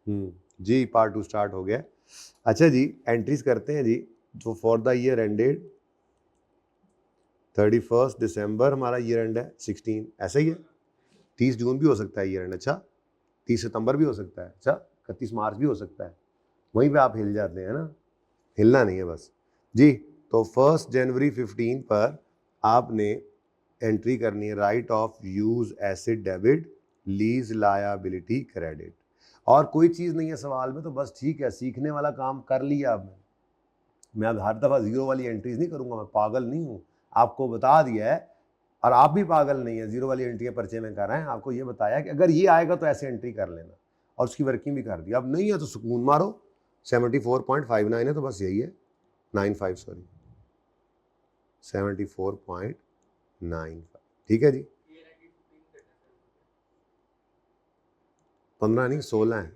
जी part 2 start हो गया। अच्छा जी, एंट्रीज करते हैं जी। जो फॉर द ईयर एंडेड 31 दिसंबर हमारा ईयर एंड है, 16 ऐसा ही है। 30 जून भी हो सकता है ईयर एंड। अच्छा 30 सितंबर भी हो सकता है। अच्छा 31 मार्च भी हो सकता है। वहीं पे आप हिल जाते हैं ना, हिलना नहीं है बस जी। तो 1 जनवरी 15 पर आपने एंट्री करनी है right of use acid debit lease liability credit. और कोई चीज़ नहीं है सवाल में, तो बस ठीक है, सीखने वाला काम कर लिया आपने। मैं अब हर दफ़ा जीरो वाली एंट्रीज नहीं करूंगा, मैं पागल नहीं हूँ, आपको बता दिया है। और आप भी पागल नहीं है, जीरो वाली एंट्री पर्चे में कर रहे हैं। आपको ये बताया कि अगर ये आएगा तो ऐसे एंट्री कर लेना, और उसकी वर्किंग भी कर दी। अब नहीं है तो सुकून मारो। 74.59 है तो बस यही है, 95 सॉरी 74.95। ठीक है जी, 15 नहीं 16 है।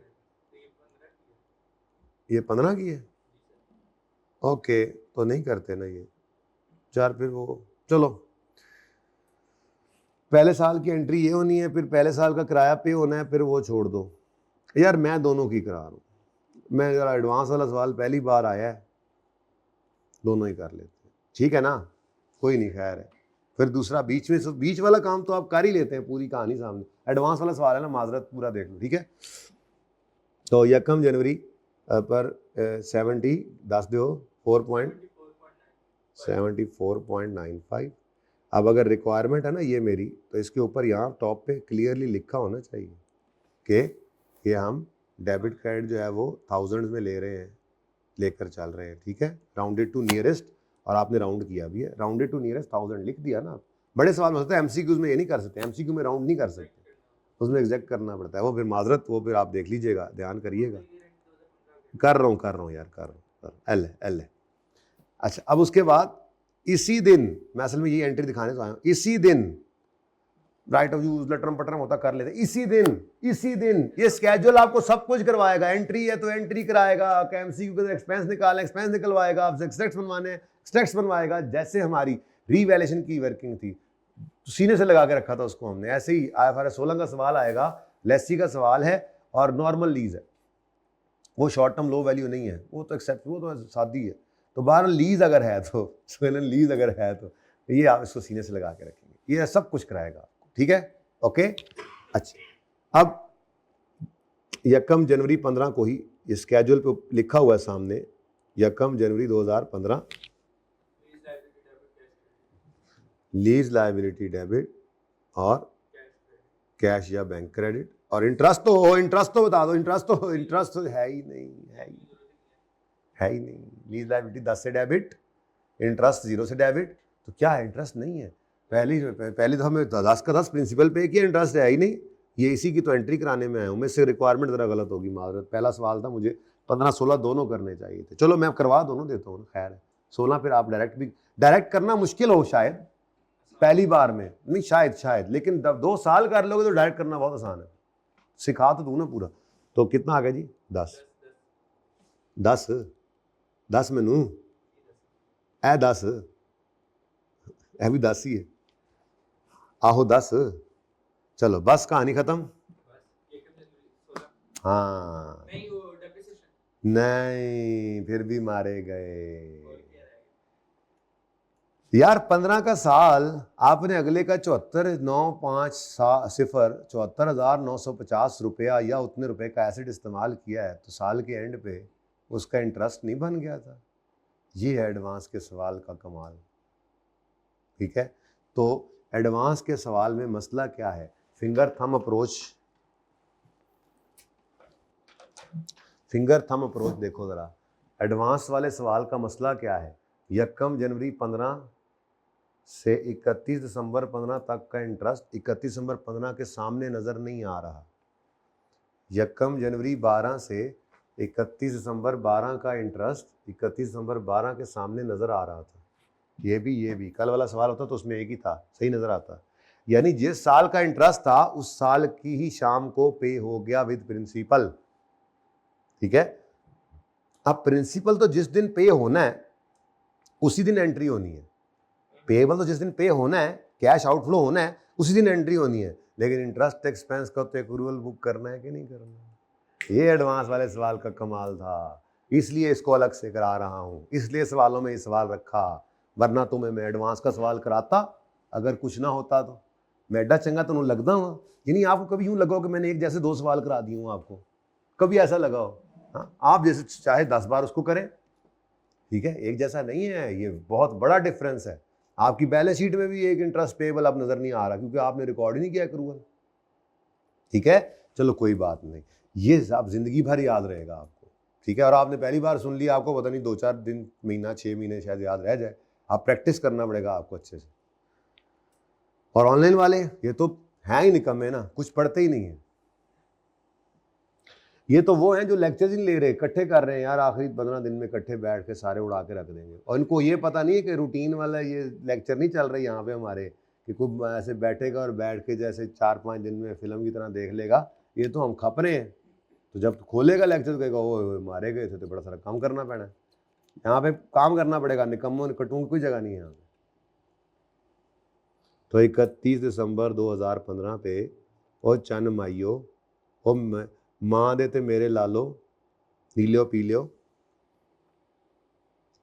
ये 15 की है, ओके तो नहीं करते ना ये चार। फिर वो चलो, पहले साल की एंट्री ये होनी है, फिर पहले साल का किराया पे होना है, फिर वो छोड़ दो यार। मैं दोनों की करा रहा हूँ, मैं जरा एडवांस वाला सवाल पहली बार आया है, दोनों ही कर लेते हैं, ठीक है ना, कोई नहीं, खैर है। फिर दूसरा बीच में, बीच वाला काम तो आप कर ही लेते हैं, पूरी कहानी सामने। एडवांस वाला सवाल है ना, माजरत पूरा देख लो, ठीक है। तो यकम जनवरी पर 70 दस दो 74.95। अब अगर रिक्वायरमेंट है ना ये मेरी, तो इसके ऊपर यहाँ टॉप पे क्लियरली लिखा होना चाहिए कि हम डेबिट क्रेडिट जो है वो थाउजेंड्स में ले रहे हैं, लेकर चल रहे हैं, ठीक है, राउंडेड टू नियरेस्ट। और आपने राउंड किया भी है, राउंडेड टू नियरेस्ट 1000 लिख दिया ना। बड़े सवाल में होता है, एमसीक्यूज में ये नहीं कर सकते, एमसीक्यू में राउंड नहीं कर सकते, उसमें एग्जैक्ट करना पड़ता है। वो फिर माजरत, वो फिर आप देख लीजिएगा, ध्यान करिएगा। कर रहा हूँ यार, कर रहा हूँ, एल है। अच्छा अब उसके बाद इसी दिन, मैं असल में ये एंट्री दिखाने तो आया हूँ, इसी दिन राइट ऑफ यूज लटरम पटरम होता कर लेते, इसी दिन ये स्केड्यूल आपको सब कुछ करवाएगा। एंट्री है तो एंट्री कराएगा, एमसीक्यू के एक्सपेंस निकालना, एक्सपेंस निकलवाएगा, आप एक्सट्रैक्ट्स बनवाने, एक्सट्रैक्ट्स बनवाएगा। जैसे हमारी रीवैल्यूएशन की वर्किंग थी, तो सीने से लगा के रखा था उसको हमने, ऐसे ही IFRS 16 का सवाल आएगा, लेसी का सवाल है, और नॉर्मल लीज है, वो शॉर्ट टर्म लो वैल्यू नहीं है, वो तो एक्सेप्ट, वो तो सादी है। तो 12 लीज अगर है तो लीज अगर है तो ये आप इसको सीने से लगा के रखेंगे, ये सब कुछ कराएगा, ठीक है, ओके। अच्छा अब यकम जनवरी 15 को ही ये स्केड्यूल पे लिखा हुआ है सामने, यकम जनवरी 2015 लीज लायबिलिटी डेबिट और कैश या बैंक क्रेडिट। और इंटरेस्ट तो हो, इंटरेस्ट तो बता दो, इंटरेस्ट तो है ही नहीं, लीज लायबिलिटी 10 से डेबिट, इंटरेस्ट 0 से डेबिट। तो क्या है, इंटरेस्ट नहीं है। पहले तो हमें 10 का 10 प्रिंसिपल पे किया, इंटरेस्ट है ही नहीं। ये इसी की तो एंट्री कराने में आया हूँ मैं, इससे रिक्वायरमेंट ज़रा गलत होगी, माजरत। पहला सवाल था, मुझे 15-16 दोनों करने चाहिए थे। चलो मैं करवा दोनों देता हूँ, खैर है। 16 फिर आप डायरेक्ट करना मुश्किल हो शायद पहली बार में, नहीं शायद, लेकिन 2 साल कर लोगे तो डायरेक्ट करना बहुत आसान है। सिखा तो दूँ ना पूरा। तो कितना आ गया जी, 10 मैनू ए 10 है भी 10 ही है, आहो 10। चलो बस कहानी खत्म। हाँ नहीं, फिर भी मारे गए यार। 15 का साल आपने अगले का 74,950 रुपया या उतने रुपए का एसिड इस्तेमाल किया है, तो साल के एंड पे उसका इंटरेस्ट नहीं बन गया था। ये है एडवांस के सवाल का कमाल, ठीक है। तो एडवांस के सवाल में मसला क्या है, फिंगर थंब अप्रोच देखो जरा। एडवांस वाले सवाल का मसला क्या है, यकम जनवरी 15 से 31 दिसंबर 15 तक का इंटरेस्ट 31 दिसंबर 15 के सामने नजर नहीं आ रहा। यकम जनवरी 12 से 31 दिसंबर 12 का इंटरेस्ट 31 दिसंबर 12 के सामने नजर आ रहा था। ये भी कल वाला सवाल होता तो उसमें एक ही था, सही नजर आता। यानी जिस साल का इंटरेस्ट था उस साल की ही शाम को पे हो गया विद प्रिंसिपल, ठीक है। अब प्रिंसिपल तो जिस दिन पे होना है उसी दिन एंट्री होनी है, पेएबल तो जिस दिन पे होना है, कैश आउटफ्लो होना है, उसी दिन एंट्री होनी है। लेकिन इंटरेस्ट एक्सपेंस का तो एक्रूवल बुक करना है कि नहीं करना है, ये एडवांस वाले सवाल का कमाल था, इसलिए इसको अलग से करा रहा हूँ, इसलिए सवालों में ये सवाल रखा, वरना तुम्हें मैं एडवांस का सवाल कराता अगर कुछ ना होता तो। मैं एडा चंगा तो लगता हूँ, यानी आपको कभी यूँ लगा हो कि मैंने एक जैसे 2 सवाल करा दिए हूँ आपको, कभी ऐसा लगा हो? हाँ, आप जैसे चाहे 10 बार उसको करें, ठीक है, एक जैसा नहीं है, ये बहुत बड़ा डिफरेंस है। आपकी बैलेंस शीट में भी एक इंटरेस्ट पेबल अब नजर नहीं आ रहा क्योंकि आपने रिकॉर्ड ही नहीं किया एक्रूअल, ठीक है, चलो कोई बात नहीं, ये आप जिंदगी भर याद रहेगा आपको, ठीक है। और आपने पहली बार सुन लिया, आपको पता नहीं 2-4 दिन, महीना, 6 महीने शायद याद रह जाए, आप प्रैक्टिस करना पड़ेगा आपको अच्छे से। और ऑनलाइन वाले ये तो हैं ही निकम्मे ना, कुछ पढ़ते ही नहीं है। ये तो वो हैं जो लेक्चर्स ही नहीं ले रहे, इकट्ठे कर रहे हैं यार, आखिरी 15 दिन में इकट्ठे बैठ के सारे उड़ा के रख देंगे। और इनको ये पता नहीं है कि रूटीन वाला ये लेक्चर नहीं चल रहा यहाँ पे हमारे, कि कोई ऐसे बैठेगा और बैठ के जैसे 4-5 दिन में फिल्म की तरह देख लेगा। ये तो हम खप रहे हैं, तो जब खोलेगा लेक्चर कहेगा वो मारे गए थे तो बड़ा सारा काम करना पड़ा है। यहाँ पे काम करना पड़ेगा, निकम्मों निकटूं कोई जगह नहीं है यहाँ पे। तो 31 दिसंबर 2015 पे ओ चन माइयो ओ माँ दे ते मेरे लालो नीलियो पीलियो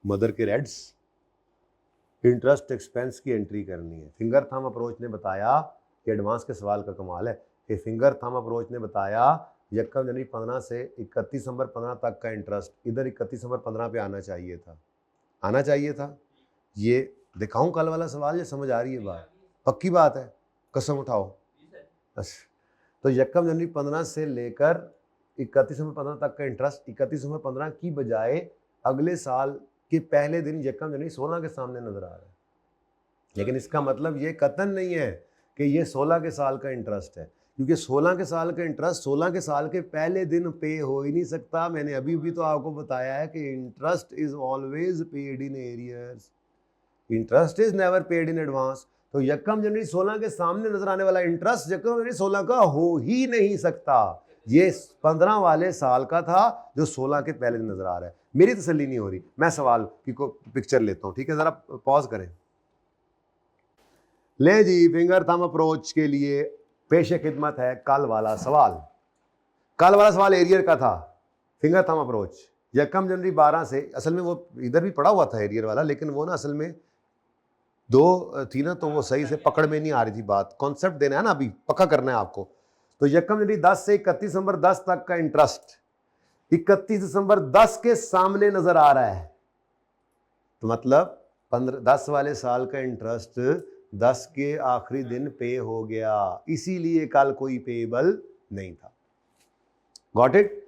मदर के रेड्स, इंटरेस्ट एक्सपेंस की एंट्री करनी है। फिंगर थंब अप्रोच ने बताया कि एडवांस के सवाल का कमाल है कि फिंगर थंब अप्रोच ने बताया 1 जनवरी 15 से 31 दिसंबर 15 तक का इंटरेस्ट इधर 31 दिसंबर 15 पे आना चाहिए था। ये दिखाऊं कल वाला सवाल, या समझ आ रही है बात? पक्की बात है, कसम उठाओ। तो 1 जनवरी 15 से लेकर 31 दिसंबर 15 तक का इंटरेस्ट 31 दिसंबर 15 की बजाय अगले साल के पहले दिन 1 जनवरी 16 के सामने नजर आ रहा है। लेकिन इसका मतलब ये कतन नहीं है कि ये 16 के साल का इंटरेस्ट है, क्योंकि 16 के साल का इंटरेस्ट 16 के साल के पहले दिन पे हो ही नहीं सकता। मैंने अभी भी तो आपको बताया है कि interest is always paid in arrears, interest is never paid in advance. तो 1 जनवरी 16 के सामने नजर आने वाला इंटरेस्ट 1 जनवरी 16 का हो ही नहीं सकता। ये 15 वाले साल का था जो 16 के पहले दिन नजर आ रहा है। मेरी तसल्ली नहीं हो रही, मैं सवाल की को पिक्चर लेता हूं, ठीक है, जरा पॉज करें। ले जी, फिंगर थंब अप्रोच के लिए पेश खिदमत है कल वाला सवाल। कल वाला सवाल एरियर का था, फिंगर थंब अप्रोच 1 जनवरी 12 से, असल में वो इधर भी पड़ा हुआ था एरियर वाला, लेकिन वो ना असल में 2 थी ना, तो वो सही से पकड़ में नहीं आ रही थी बात। कॉन्सेप्ट देना है ना, अभी पक्का करना है आपको। तो 1 जनवरी 10 से 31 दिसंबर 10 तक का इंटरेस्ट 31 दिसंबर 10 के सामने नजर आ रहा है, तो मतलब 10 वाले साल का इंटरेस्ट 10 के आखिरी दिन पे हो गया, इसीलिए कल कोई पेएबल नहीं था। Got it?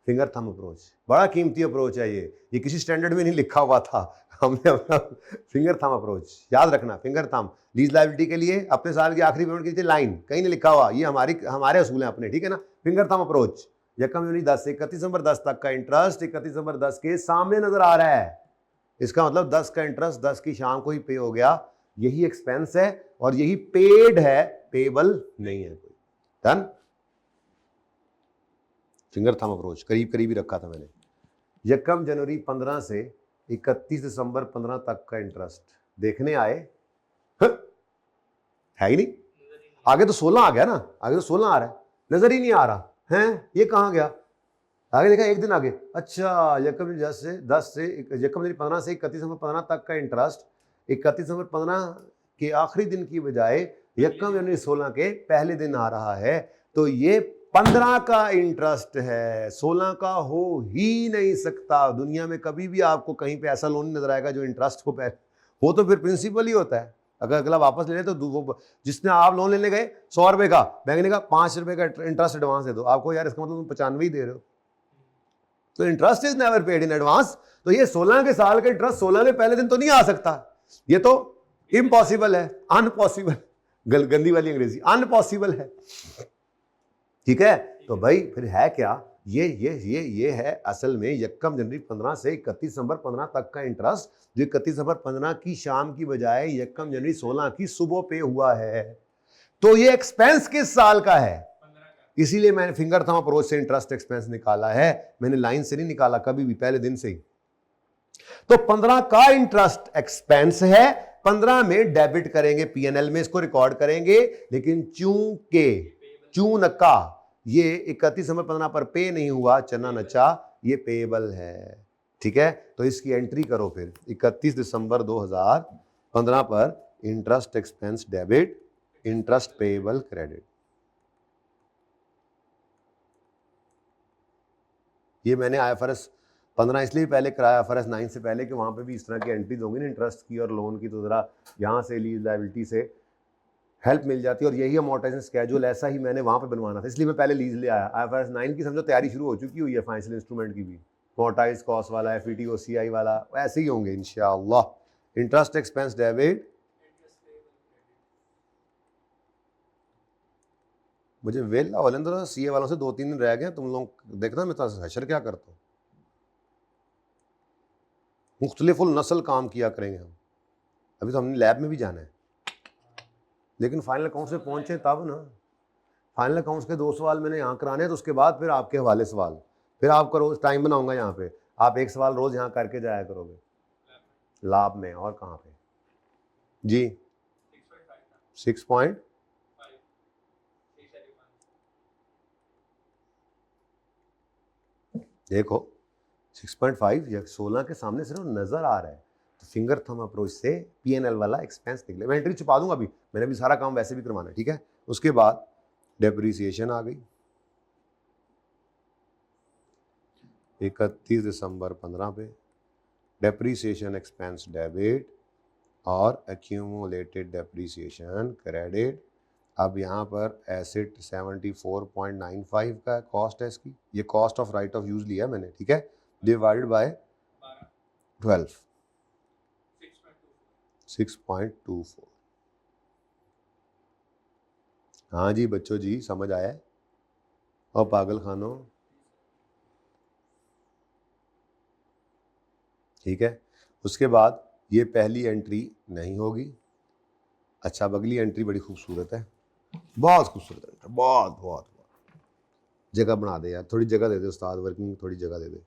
Finger thumb approach बड़ा कीमती अप्रोच है ये किसी स्टैंडर्ड में नहीं लिखा हुआ था, हमने अपना फिंगर थंब अप्रोच याद रखना। फिंगर थंब लीज लायबिलिटी के लिए अपने साल की आखिरी पेमेंट की लाइन कहीं नहीं लिखा हुआ, ये हमारे असूल हैं अपने, ठीक है ना। फिंगर थंब अप्रोच 1 जनवरी 10 से 31 दिसंबर 10 तक का इंटरेस्ट 31 दिसंबर 10 के सामने नजर आ रहा है। इसका मतलब 10 का इंटरेस्ट 10 की शाम को ही पे हो गया, यही एक्सपेंस है और यही पेड है, पेएबल नहीं है कोई। डन? फिंगर थंब अप्रोच करीब करीब ही रखा था मैंने। 1 जनवरी 15 से 31 दिसंबर 15 तक का इंटरेस्ट देखने आए, है ही नहीं। आगे तो 16 आ गया ना, आगे तो 16 आ रहा है, नजर ही नहीं आ रहा है, ये कहाँ गया? आगे देखा एक दिन आगे, अच्छा 1 जनवरी 10 से 1 जनवरी 15 से 31 दिसंबर 15 तक का इंटरेस्ट 31 दिसंबर 15 के आखिरी दिन की बजाय 1 जनवरी 16 के पहले दिन आ रहा है। तो ये 15 का इंटरेस्ट है, 16 का हो ही नहीं सकता। दुनिया में कभी भी आपको कहीं पे ऐसा लोन नहीं नजर आएगा जो इंटरेस्ट को वो तो फिर प्रिंसिपल ही होता है। अगर अगला वापस ले ले तो वो जिसने आप लोन लेने गए 100 रुपए का, बैंक ने कहा 5 रुपए का इंटरेस्ट एडवांस दे दो, आपको यार इसका मतलब तुम 95 ही दे रहे हो। तो interest is never paid in advance. तो ये 16 के साल का इंटरेस्ट 16 के पहले दिन तो नहीं आ सकता, ये तो इम्पॉसिबल है, अनपॉसिबल, गंदी वाली अंग्रेजी, अनपॉसिबल है, ठीक है। तो भाई फिर है क्या? ये है असल में 1 जनवरी 15 से 31 दिसंबर 15 तक का इंटरेस्ट, जो 31 दिसंबर 15 की शाम की बजाय 1 जनवरी 16 की सुबह पे हुआ है। तो ये एक्सपेंस किस साल का है? इसीलिए मैंने फिंगर थंब अप्रोच से इंटरेस्ट एक्सपेंस निकाला है, मैंने लाइन से नहीं निकाला कभी भी, पहले दिन से ही। तो 15 का इंटरेस्ट एक्सपेंस है, 15 में डेबिट करेंगे, पीएनएल में इसको रिकॉर्ड करेंगे, लेकिन चूंकि चूनका ये 31/15 पर पे नहीं हुआ, चना नचा, ये पेएबल है, ठीक है। तो इसकी एंट्री करो फिर 31 दिसंबर 2015 पर interest expense debit, interest payable credit. ये मैंने IFRS 15 इसलिए पहले कराया IFRS 9 से पहले कि वहां पे भी इस तरह की एंट्री दोगे ना इंटरेस्ट की और लोन की, तो जरा यहाँ से लीज लायबिलिटी से हेल्प मिल जाती है। और यही अमोर्टाइजेशन स्केड्यूल ऐसा ही मैंने वहां पे बनवाना था, इसलिए मैं पहले लीज ले आया। IFRS 9 की समझो तैयारी शुरू हो चुकी हुई है, फाइनेंशियल इंस्ट्रूमेंट की भी, मोर्टाइज कॉस्ट वाला, FET OCI वाला, ऐसे ही होंगे इंशाअल्लाह। इंटरेस्ट एक्सपेंस डेबिट, मुझे वेला वाले CA वालों से 2-3 दिन रह गए, तुम लोग देखना मैं तो हशर क्या करता हूँ। मुख्तलिफुल नस्ल काम किया करेंगे हम, अभी तो हमने लैब में भी जाना है, लेकिन फाइनल अकाउंट्स में पहुंचे तब ना। फाइनल अकाउंट्स के 2 सवाल मैंने यहाँ कराने हैं, तो उसके बाद फिर आपके हवाले सवाल, फिर आपका रोज टाइम बनाऊंगा यहाँ पे, आप 1 सवाल रोज यहाँ करके जाया करोगे लाभ में। और कहाँ पे जी 6 देखो 6.5 या 16 के सामने सिर्फ नजर आ रहा है, तो फिंगर थंब अप्रोच से P&L वाला एक्सपेंस निकले। मैं एंट्री छुपा दूंगा, अभी मैंने भी सारा काम वैसे भी करवाना है, ठीक है। उसके बाद डेप्रीसिएशन आ गई 31 दिसंबर 15 पे, डेप्रीसिएशन एक्सपेंस डेबिट और एक्यूमुलेटेड डेप्रीसिएशन क्रेडिट। अब यहाँ पर एसेट 74.95 का कॉस्ट है इसकी, ये cost of right of use लिया है मैंने, ठीक है, डिवाइडेड बाय 12 6.24। हाँ जी बच्चों जी समझ आया। और पागल खानों, ठीक है। उसके बाद ये पहली एंट्री नहीं होगी। अच्छा अब अगली एंट्री बड़ी खूबसूरत है, बहुत खूबसूरत है, बहुत बहुत बहुत। जगह बना दे यार, थोड़ी जगह दे दे उस्ताद, वर्किंग थोड़ी जगह दे दे।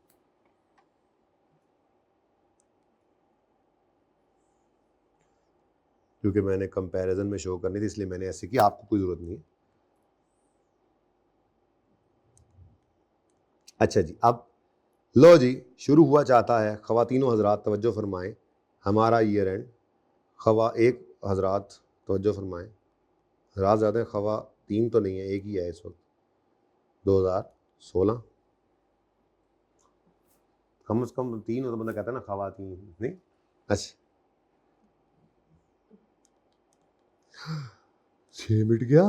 क्योंकि मैंने कंपैरिजन में शो करनी थी, इसलिए मैंने ऐसे की, आपको कोई जरूरत नहीं है। अच्छा जी, अब लो जी शुरू हुआ चाहता है। ख़वातीनो हजरात तवज्जो फरमाएं, हमारा ईयर एंड, एक हजरात तवज्जो फरमाएं, हजरात ज़्यादा ख़वातीन तो नहीं है, एक ही है इस वक्त, 2016। कम से कम 3 हो तो बंदा कहता है ना ख़वातीन, नहीं। अच्छा 6 मिनट गया,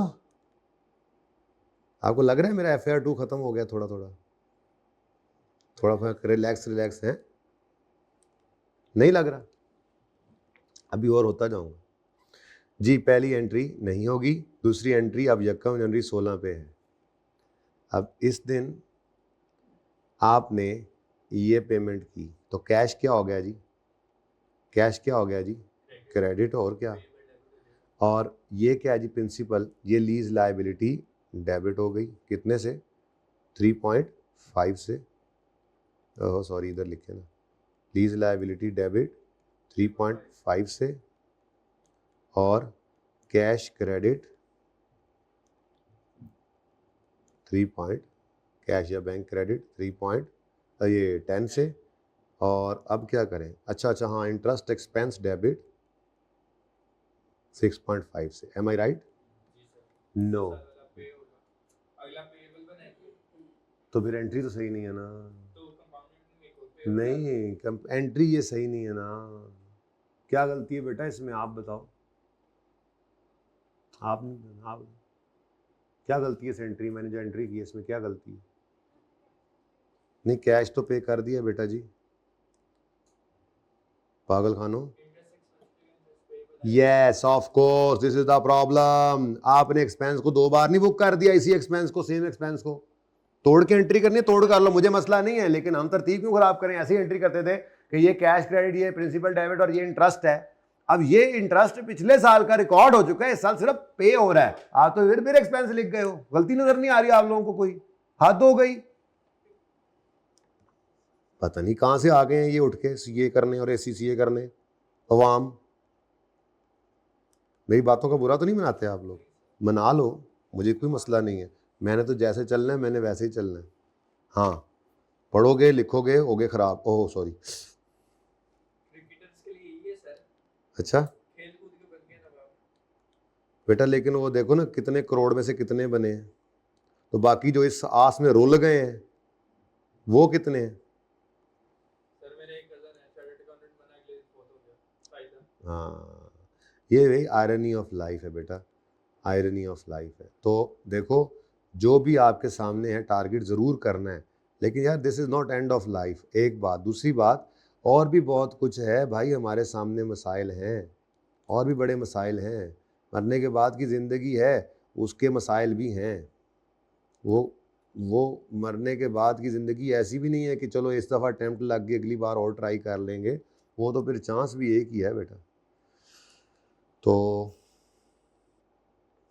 आपको लग रहा है मेरा FIR 2 खत्म हो गया? थोड़ा थोड़ा रिलैक्स है, नहीं लग रहा? अभी और होता जाऊंगा जी। पहली एंट्री नहीं होगी, दूसरी एंट्री अब 1 जनवरी 16 पे है। अब इस दिन आपने ये पेमेंट की, तो कैश क्या हो गया जी? कैश क्या हो गया जी? क्रेडिट। और क्या? और ये क्या है जी? प्रिंसिपल, ये लीज लायबिलिटी डेबिट हो गई, कितने से? 3.5 से। ओह सॉरी, इधर लिखे ना, लीज लायबिलिटी डेबिट 3.5 से, और कैश क्रेडिट 3 कैश या बैंक क्रेडिट 10 से। और अब क्या करें? अच्छा हाँ, इंटरेस्ट एक्सपेंस डेबिट 6.5 से। एम आई राइट? नो, तो फिर एंट्री तो सही नहीं है ना। नहीं, एंट्री ये सही नहीं है ना। क्या गलती है बेटा इसमें, आप बताओ। आप क्या गलती है इस एंट्री, मैंने जो एंट्री की है इसमें क्या गलती है? नहीं, कैश तो पे कर दिया बेटा जी, पागल खानो। Yes of course, this is the problem. आपने एक्सपेंस को 2 बार नहीं बुक कर दिया, इसी एक्सपेंस को, सेम एक्सपेंस को तोड़ के एंट्री करनी है, तोड़ कर लो, मुझे मसला नहीं है, लेकिन हम तरतीब क्यों खराब करें? ऐसी एंट्री करते थे कि ये कैश क्रेडिट, ये प्रिंसिपल डेबिट और ये इंटरेस्ट है। अब ये इंटरेस्ट पिछले साल का रिकॉर्ड हो चुका है, इस साल सिर्फ पे हो रहा है, आप तो फिर एक्सपेंस लिख गए हो। गलती नजर नहीं आ रही आप लोगों को? कोई हद हो गई, पता नहीं कहां से आ गए हैं ये उठ के सीए करने और ACCA करने। अवाम, मेरी बातों का बुरा तो नहीं मनाते आप लोग? मना लो, मुझे कोई मसला नहीं है, मैंने तो जैसे चलना है मैंने वैसे ही चलना है। हाँ, पढ़ोगे लिखोगे होगे खराब। Oh sorry. क्रिकेटर्स के लिए यही है सर, अच्छा खेल कूद के बन गए नवाब। बेटा, लेकिन वो देखो ना कितने करोड़ में से कितने बने हैं, तो बाकी जो इस आस में रुल गए हैं वो कितने हैं? सर मेरे एक कजन है चार्टर्ड अकाउंटेंट बना, अगले दिन बहुत हो गया फायदा। हाँ, ये वही आयरनी ऑफ लाइफ है बेटा, आयरनी ऑफ लाइफ है। तो देखो, जो भी आपके सामने है टारगेट ज़रूर करना है, लेकिन यार this is not end of life. एक बात, दूसरी बात, और भी बहुत कुछ है भाई, हमारे सामने मसाइल हैं, और भी बड़े मसाइल हैं। मरने के बाद की ज़िंदगी है, उसके मसाइल भी हैं। वो मरने के बाद की ज़िंदगी ऐसी भी नहीं है कि चलो इस दफ़ा अटैम्प्ट लग गई अगली बार और ट्राई कर लेंगे, वो तो फिर चांस भी एक ही है बेटा। तो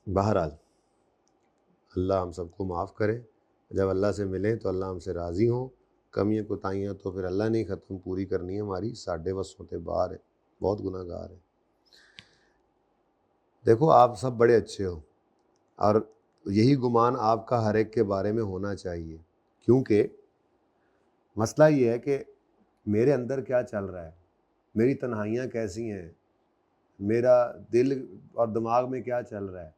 बहरहाल अल्लाह हम सबको माफ़ करे, जब अल्लाह से मिलें तो अल्लाह हमसे राज़ी हों। कमियाँ कोताहियाँ तो फिर अल्लाह ने ख़त्म पूरी करनी है हमारी, साढ़े बस होते बाहर है, बहुत गुनाहगार है। देखो आप सब बड़े अच्छे हो, और यही गुमान आपका हर एक के बारे में होना चाहिए, क्योंकि मसला ये है कि मेरे अंदर क्या चल रहा है, मेरी तन्हाइयाँ कैसी हैं, मेरा दिल और दिमाग में क्या चल रहा है।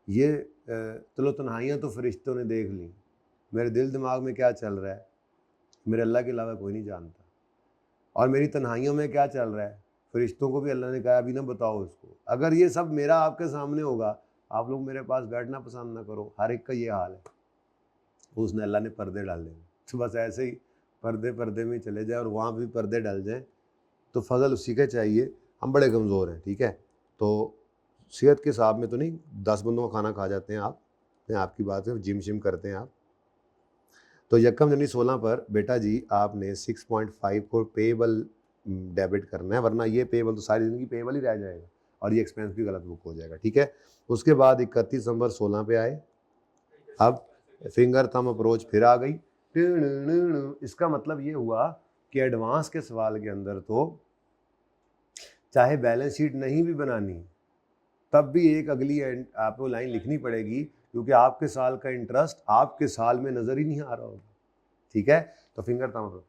ये चलो तन्हाइयाँ तो फरिश्तों ने देख ली, मेरे दिल दिमाग में क्या चल रहा है मेरे अल्लाह के अलावा कोई नहीं जानता। और मेरी तन्हाइयों में क्या चल रहा है फरिश्तों को भी अल्लाह ने कहा अभी ना बताओ उसको। अगर ये सब मेरा आपके सामने होगा, आप लोग मेरे पास बैठना पसंद ना करो, हर एक का ये हाल है, उसने अल्लाह ने पर्दे डाल दें, तो बस ऐसे ही पर्दे पर्दे में चले जाए और वहाँ भी पर्दे डल जाएँ, तो फजल उसी का चाहिए। हम बड़े कमज़ोर हैं, ठीक है, तो सेहत के हिसाब में तो नहीं, 10 बंदों का खाना खा जाते हैं आप, मैं आपकी बात है, जिम शिम करते हैं आप। तो यकम जनवरी 16 पर बेटा जी आपने 6.5 को पेएबल डेबिट करना है, वरना ये पेएबल तो सारी ज़िंदगी पेएबल ही रह जाएगा और ये एक्सपेंस भी गलत बुक हो जाएगा, ठीक है। उसके बाद 31 दिसंबर 16 पे आए, अब फिंगर थंब अप्रोच फिर आ गई। इसका मतलब ये हुआ कि एडवांस के सवाल के अंदर तो चाहे बैलेंस शीट नहीं भी बनानी, तब भी एक अगली आपको लाइन लिखनी पड़ेगी, क्योंकि आपके साल का इंटरेस्ट आपके साल में नज़र ही नहीं आ रहा होगा, ठीक है। तो फिंगर थंब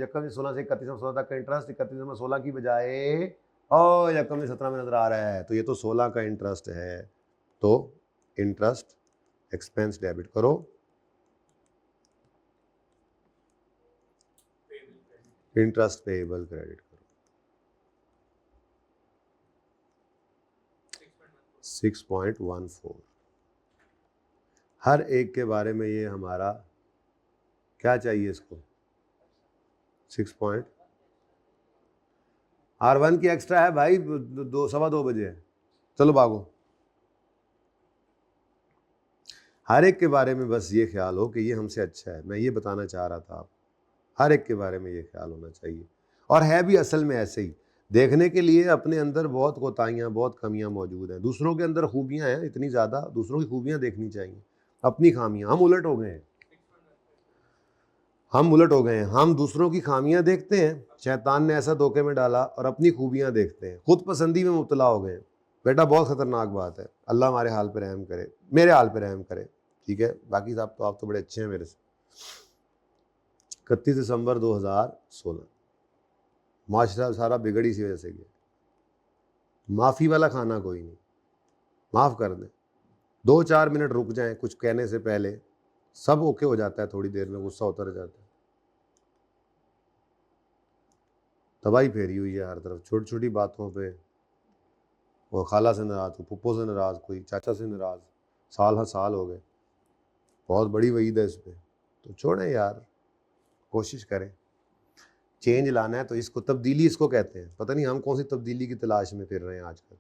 यकम 16 से 31 16 तक का इंटरेस्ट 31 16 की बजाय और यकम 17 में नज़र आ रहा है, तो ये तो 16 का इंटरेस्ट है, तो इंटरेस्ट एक्सपेंस डेबिट करो, इंटरेस्ट पेएबल क्रेडिट करो। 6.14 हर एक के बारे में ये हमारा क्या चाहिए इसको 6 R1 की एक्स्ट्रा है भाई, 2 सवा 2 बजे है, चलो भागो। हर एक के बारे में बस ये ख्याल हो कि ये हमसे अच्छा है, मैं ये बताना चाह रहा था। आप हर एक के बारे में ये ख्याल होना चाहिए, और है भी असल में ऐसे ही। देखने के लिए अपने अंदर बहुत कोताहियाँ बहुत कमियाँ मौजूद हैं, दूसरों के अंदर खूबियाँ हैं इतनी ज़्यादा, दूसरों की खूबियाँ देखनी चाहिए, अपनी खामियाँ। हम उलट हो गए हैं, हम उलट हो गए हैं, हम दूसरों की खामियां देखते हैं, शैतान ने ऐसा धोखे में डाला, और अपनी खूबियां देखते हैं, खुद पसंदी में मुब्तला हो गए। बेटा बहुत ख़तरनाक बात है, अल्लाह हमारे हाल पर रहम करे, मेरे हाल पर रहम करे, ठीक है। बाकी साहब तो आप तो बड़े अच्छे हैं मेरे से। 31 दिसंबर 2016 माशरा सारा बिगड़ी सी वजह से गया, माफ़ी वाला खाना कोई नहीं, माफ़ कर दें, 2-4 मिनट रुक जाएं कुछ कहने से पहले, सब ओके हो जाता है, थोड़ी देर में गुस्सा उतर जाता है। तबाही फेरी हुई है हर तरफ, छोटी छोटी बातों पे, वो खाला से नाराज़, कोई पुप्पो से नाराज़, कोई चाचा से नाराज़, साल हर साल हो गए, बहुत बड़ी वईद है इस पर। तो छोड़ें यार, कोशिश करें, चेंज लाना है तो इसको तब्दीली इसको कहते हैं। पता नहीं हम कौन सी तब्दीली की तलाश में फिर रहे हैं आजकल।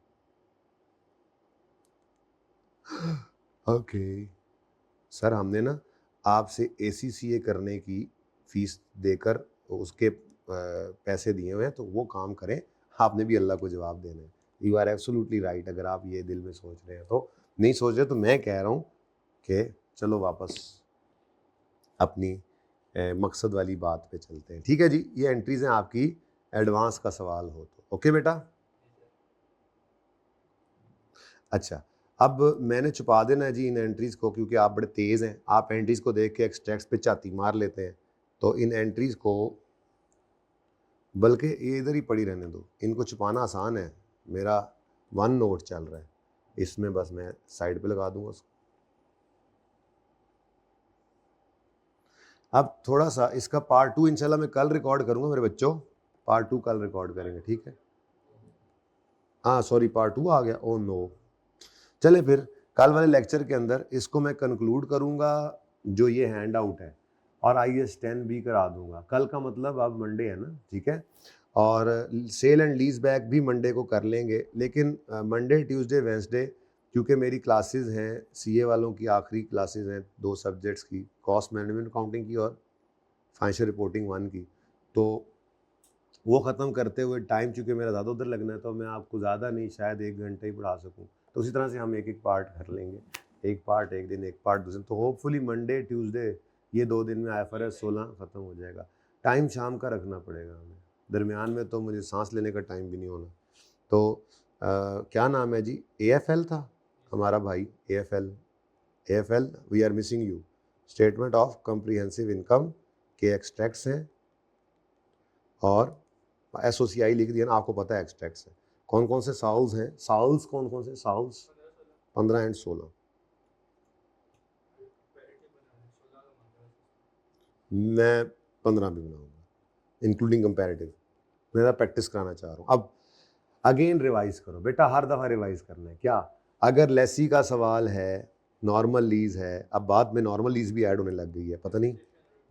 ओके सर, हमने ना आपसे ACCA करने की फ़ीस देकर उसके पैसे दिए हुए हैं, तो वो काम करें, आपने भी अल्लाह को जवाब देना है। यू आर एब्सोल्युटली राइट, अगर आप ये दिल में सोच रहे हैं तो। नहीं सोच रहे तो मैं कह रहा हूँ कि चलो वापस अपनी मकसद वाली बात पे चलते हैं, ठीक है जी। ये एंट्रीज़ हैं आपकी, एडवांस का सवाल हो तो ओके बेटा। अच्छा, अब मैंने छुपा देना है जी इन एंट्रीज़ को, क्योंकि आप बड़े तेज़ हैं, आप एंट्रीज़ को देख के एक्सट्रैक्ट्स पे झाती मार लेते हैं। तो इन एंट्रीज़ को बल्कि ये इधर ही पड़ी रहने दो, इनको छुपाना आसान है। मेरा वन नोट चल रहा है, इसमें बस मैं साइड पे लगा दूंगा उसको। अब थोड़ा सा इसका पार्ट 2 इंशाल्लाह मैं कल रिकॉर्ड करूंगा मेरे बच्चों, पार्ट 2 कल रिकॉर्ड करेंगे, ठीक है। हाँ सॉरी, पार्ट 2 आ गया, ओ नो। चले फिर कल वाले लेक्चर के अंदर इसको मैं कंक्लूड करूंगा, जो ये हैंड आउट है, और IS 10 भी करा दूंगा। कल का मतलब अब मंडे है ना, ठीक है। और सेल एंड लीज बैक भी मंडे को कर लेंगे, लेकिन मंडे ट्यूसडे वेंसडे क्योंकि मेरी क्लासेस हैं, CA वालों की आखिरी क्लासेस हैं 2 सब्जेक्ट्स की, कॉस्ट मैनेजमेंट अकाउंटिंग की और फाइनेंशियल रिपोर्टिंग 1 की, तो वो ख़त्म करते हुए टाइम चूँकि मेरा ज़्यादा उधर लगना है, तो मैं आपको ज़्यादा नहीं, शायद 1 घंटे ही पढ़ा सकूँ। तो उसी तरह से हम एक एक पार्ट कर लेंगे, एक पार्ट एक दिन, एक पार्ट दूसरे दिन। तो होपफुली मंडे ट्यूसडे ये 2 दिन में IFRS 16 ख़त्म हो जाएगा। टाइम शाम का रखना पड़ेगा हमें, दरमियान में तो मुझे सांस लेने का टाइम भी नहीं होना। तो क्या नाम है जी, AFL था हमारा भाई, AFL we are missing you, statement of comprehensive income के एक्सट्रैक्ट्स हैं, और SOCI लिख दिया ना, आपको पता है एक्सट्रैक्ट्स है। कौन कौन से साउल्स हैं, साउल्स कौन कौन से साउल्स, 15 एंड 16। मैं 15 भी बनाऊंगा इंक्लूडिंग कंपैरेटिव, मेरा प्रैक्टिस कराना चाह रहा हूँ। अब अगेन रिवाइज करो बेटा, हर दफ़ा रिवाइज करना है। क्या अगर लेसी का सवाल है, नॉर्मल लीज है, अब बाद में नॉर्मल लीज भी ऐड होने लग गई है, पता नहीं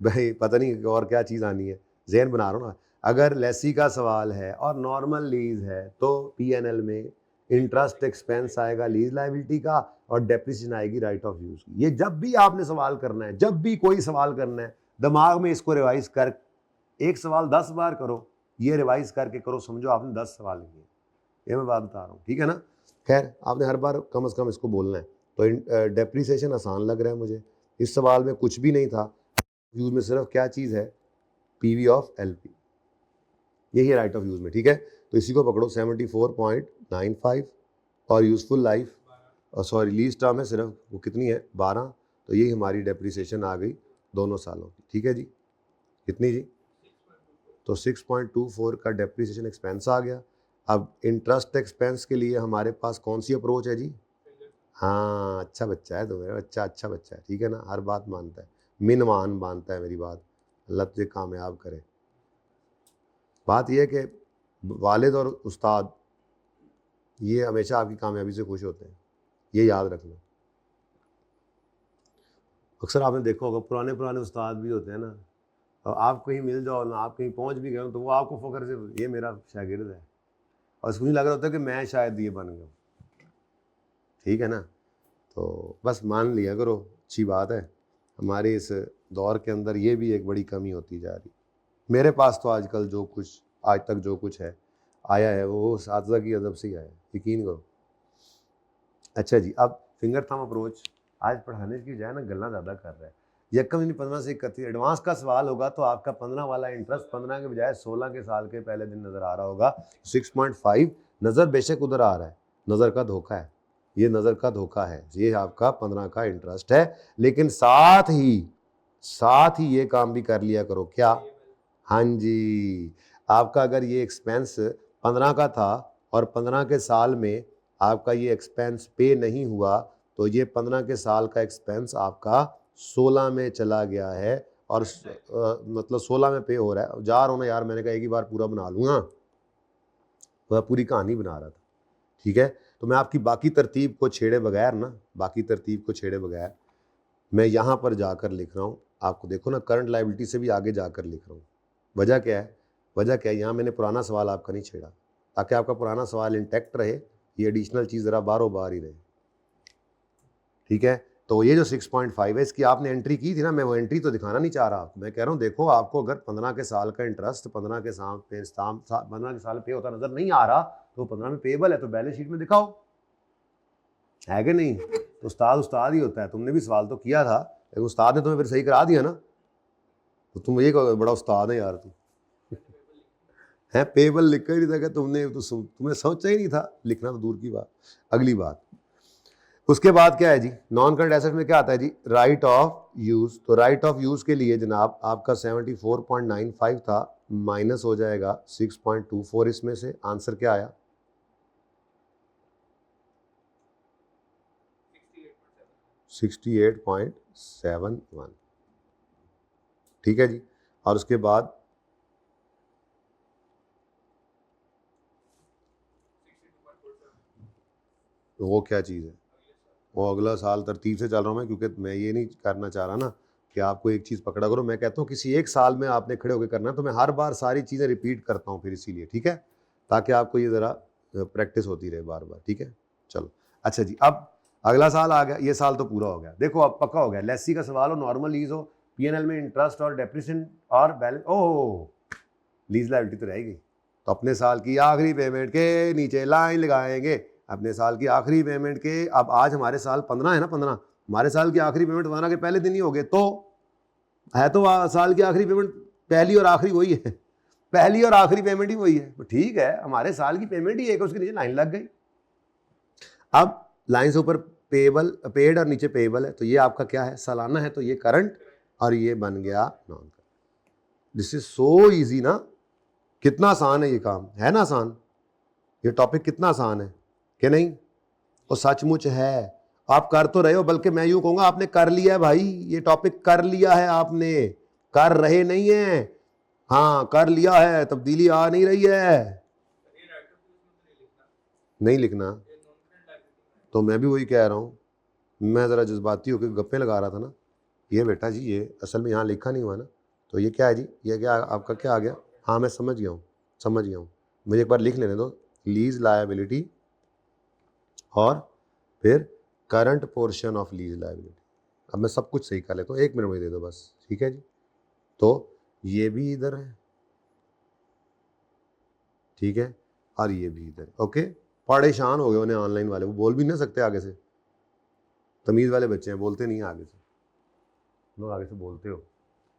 भाई, पता नहीं और क्या चीज़ आनी है, जहन बना रहा हूँ ना। अगर लेसी का सवाल है और नॉर्मल लीज है, तो PNL में इंटरेस्ट एक्सपेंस आएगा लीज लाइबिलिटी का, और डेप्रिसिएशन आएगी राइट ऑफ यूज़ की। ये जब भी आपने सवाल करना है, जब भी कोई सवाल करना है, दिमाग में इसको रिवाइज कर, एक सवाल 10 बार करो, ये रिवाइज करके करो, समझो आपने 10 सवाल किए। ये मैं बात बता रहा हूँ, ठीक है ना। खैर आपने हर बार कम से कम इसको बोलना है। तो डेप्रिसिएशन आसान लग रहा है मुझे, इस सवाल में कुछ भी नहीं था, यूज़ में सिर्फ क्या चीज़ है, PV ऑफ LP, यही है राइट ऑफ यूज़ में, ठीक है। तो इसी को पकड़ो 74.95, और यूज़फुल लाइफ, और सॉरी लीज टर्म है सिर्फ, वो कितनी है 12, तो यही हमारी डेप्रिसिएशन आ गई दोनों सालों की, ठीक है जी। कितनी जी, तो 6.24 का डेप्रिसिएशन एक्सपेंस आ गया। अब इंटरेस्ट एक्सपेंस के लिए हमारे पास कौन सी अप्रोच है जी, हाँ अच्छा बच्चा है तो, मेरा बच्चा अच्छा बच्चा है, ठीक है ना, हर बात मानता है, मिनमान मानता है मेरी बात, अल्लाह तुझे कामयाब करे। बात यह है कि वालिद और उस्ताद ये हमेशा आपकी कामयाबी से खुश होते हैं, ये याद रखना। अक्सर आपने देखा होगा पुराने उस्ताद भी होते हैं ना, और आप कहीं मिल जाओ ना, आप कहीं पहुंच भी गए हो, तो वो आपको फ़ख्र से, ये मेरा शागिर्द है, और उसको नहीं लग रहा होता कि मैं शायद ये बन गया, ठीक है ना। तो बस मान लिया करो, अच्छी बात है। हमारे इस दौर के अंदर ये भी एक बड़ी कमी होती जा रही। मेरे पास तो आजकल जो कुछ, आज तक जो कुछ है आया है, वो साथज़ा की अदब से ही आया है, यकीन करो। अच्छा जी, अब फिंगर थंब अप्रोच, आज पढ़ाने की बजाय ना गल्ला ज़्यादा कर रहा है। यकम दिन 15 से 31 एडवांस का सवाल होगा, तो आपका 15 वाला इंटरेस्ट 15 के बजाय 16 के साल के पहले दिन नज़र आ रहा होगा। 6.5 नज़र बेशक उधर आ रहा है, नज़र का धोखा है, ये नज़र का धोखा है, ये आपका 15 का इंटरेस्ट है। लेकिन साथ ही ये काम भी कर लिया करो, क्या, हाँ जी, आपका अगर ये एक्सपेंस 15 का था और 15 के साल में आपका ये एक्सपेंस पे नहीं हुआ, तो ये 15 के साल का एक्सपेंस आपका 16 में चला गया है, और मतलब 16 में पे हो रहा है। जा रहा हूँ ना यार, मैंने कहा एक ही बार पूरा बना लूँगा, वह पूरी कहानी बना रहा था, ठीक है। तो मैं आपकी बाकी तरतीब को छेड़े बगैर मैं यहाँ पर जाकर लिख रहा हूँ, आपको देखो ना, करंट लायबिलिटी से भी आगे जाकर लिख रहा हूँ। वजह क्या है, यहाँ मैंने पुराना सवाल आपका नहीं छेड़ा, ताकि आपका पुराना सवाल इंटैक्ट रहे, ये एडिशनल चीज़ ज़रा बारो बार ही रहे, ठीक है। तो ये जो 6.5 है, इसकी आपने एंट्री की थी ना, मैं वो एंट्री तो दिखाना नहीं चाह रहा आपको, मैं कह रहा हूँ देखो, आपको अगर 15 के साल का इंटरेस्ट 15 के साल पे होता नज़र नहीं आ रहा, तो 15 में पेबल है, तो बैलेंस शीट में दिखाओ, है कि नहीं। तो उस्ताद ही होता है, तुमने भी सवाल तो किया था, लेकिन उस्ताद ने तुम्हें फिर सही करा दिया ना, तो तुम ये बड़ा उस्ताद है यार, तुम है, पेबल लिख कर ही था, तुमने तो तुम्हें सोचा ही नहीं था लिखना, तो दूर की बात। अगली बात, उसके बाद क्या है जी, नॉन करंट एसेट में क्या आता है जी, राइट ऑफ यूज। तो राइट ऑफ यूज के लिए जनाब आपका 74.95 था, माइनस हो जाएगा 6.24 इसमें से। आंसर क्या आया? 68.71। ठीक है जी। और उसके बाद वो क्या चीज़ है, वो अगला साल तरतीब से चल रहा हूँ मैं, क्योंकि मैं ये नहीं करना चाह रहा ना कि आपको एक चीज़ पकड़ा करो। मैं कहता हूँ किसी एक साल में आपने खड़े होकर करना है, तो मैं हर बार सारी चीज़ें रिपीट करता हूँ फिर इसीलिए, ठीक है, ताकि आपको ये ज़रा प्रैक्टिस होती रहे बार बार, ठीक है। चलो अच्छा जी, अब अगला साल आ गया, ये साल तो पूरा हो गया। देखो अब पक्का हो गया, लेसी का सवाल हो, नॉर्मल लीज हो, पीएनएल में इंटरेस्ट और डेप्रिसिएशन और बैलेंस, ओह लीज लायबिलिटी तो रहेगी। तो अपने साल की आखिरी पेमेंट के नीचे लाइन लगाएंगे, अपने साल की आखिरी पेमेंट के। अब आज हमारे साल 15 है ना, 15, हमारे साल की आखिरी पेमेंट 15 के पहले दिन ही हो गए, तो है तो साल की आखिरी पेमेंट पहली और आखिरी वही है, पहली और आखिरी पेमेंट ही वही है। तो ठीक है, हमारे साल की पेमेंट ही एक, उसके नीचे लाइन लग गई। अब लाइन से ऊपर पेबल पेड और नीचे पेबल है, तो ये आपका क्या है, सालाना है, तो ये करंट और ये बन गया non current. This is so easy ना, कितना आसान है ये काम, है ना आसान, ये टॉपिक कितना आसान है कि नहीं? और सचमुच है, आप कर तो रहे हो, बल्कि मैं यूं कहूंगा आपने कर लिया है भाई, ये टॉपिक कर लिया है आपने, कर रहे नहीं है। हाँ कर लिया है, तब्दीली आ नहीं रही है। नहीं लिखना, तो मैं भी वही कह रहा हूँ, मैं ज़रा जज्बाती होकर गप्पे लगा रहा था ना। ये बेटा जी, ये असल में यहाँ लिखा नहीं हुआ ना, तो ये क्या है जी, ये क्या आपका क्या आ गया? हाँ मैं समझ गया हूँ, समझ गया हूँ, मुझे एक बार लिख लेने दो, लीज लायबिलिटी और फिर current portion of lease liability. अब मैं सब कुछ सही कर लेता हूँ, 1 मिनट मुझे दे दो बस, ठीक है जी। तो ये भी इधर है, ठीक है, और ये भी इधर, ओके। परेशान हो गए उन्हें ऑनलाइन वाले, वो बोल भी नहीं सकते आगे से, तमीज़ वाले बच्चे हैं, बोलते नहीं आगे से, लोग आगे से बोलते हो,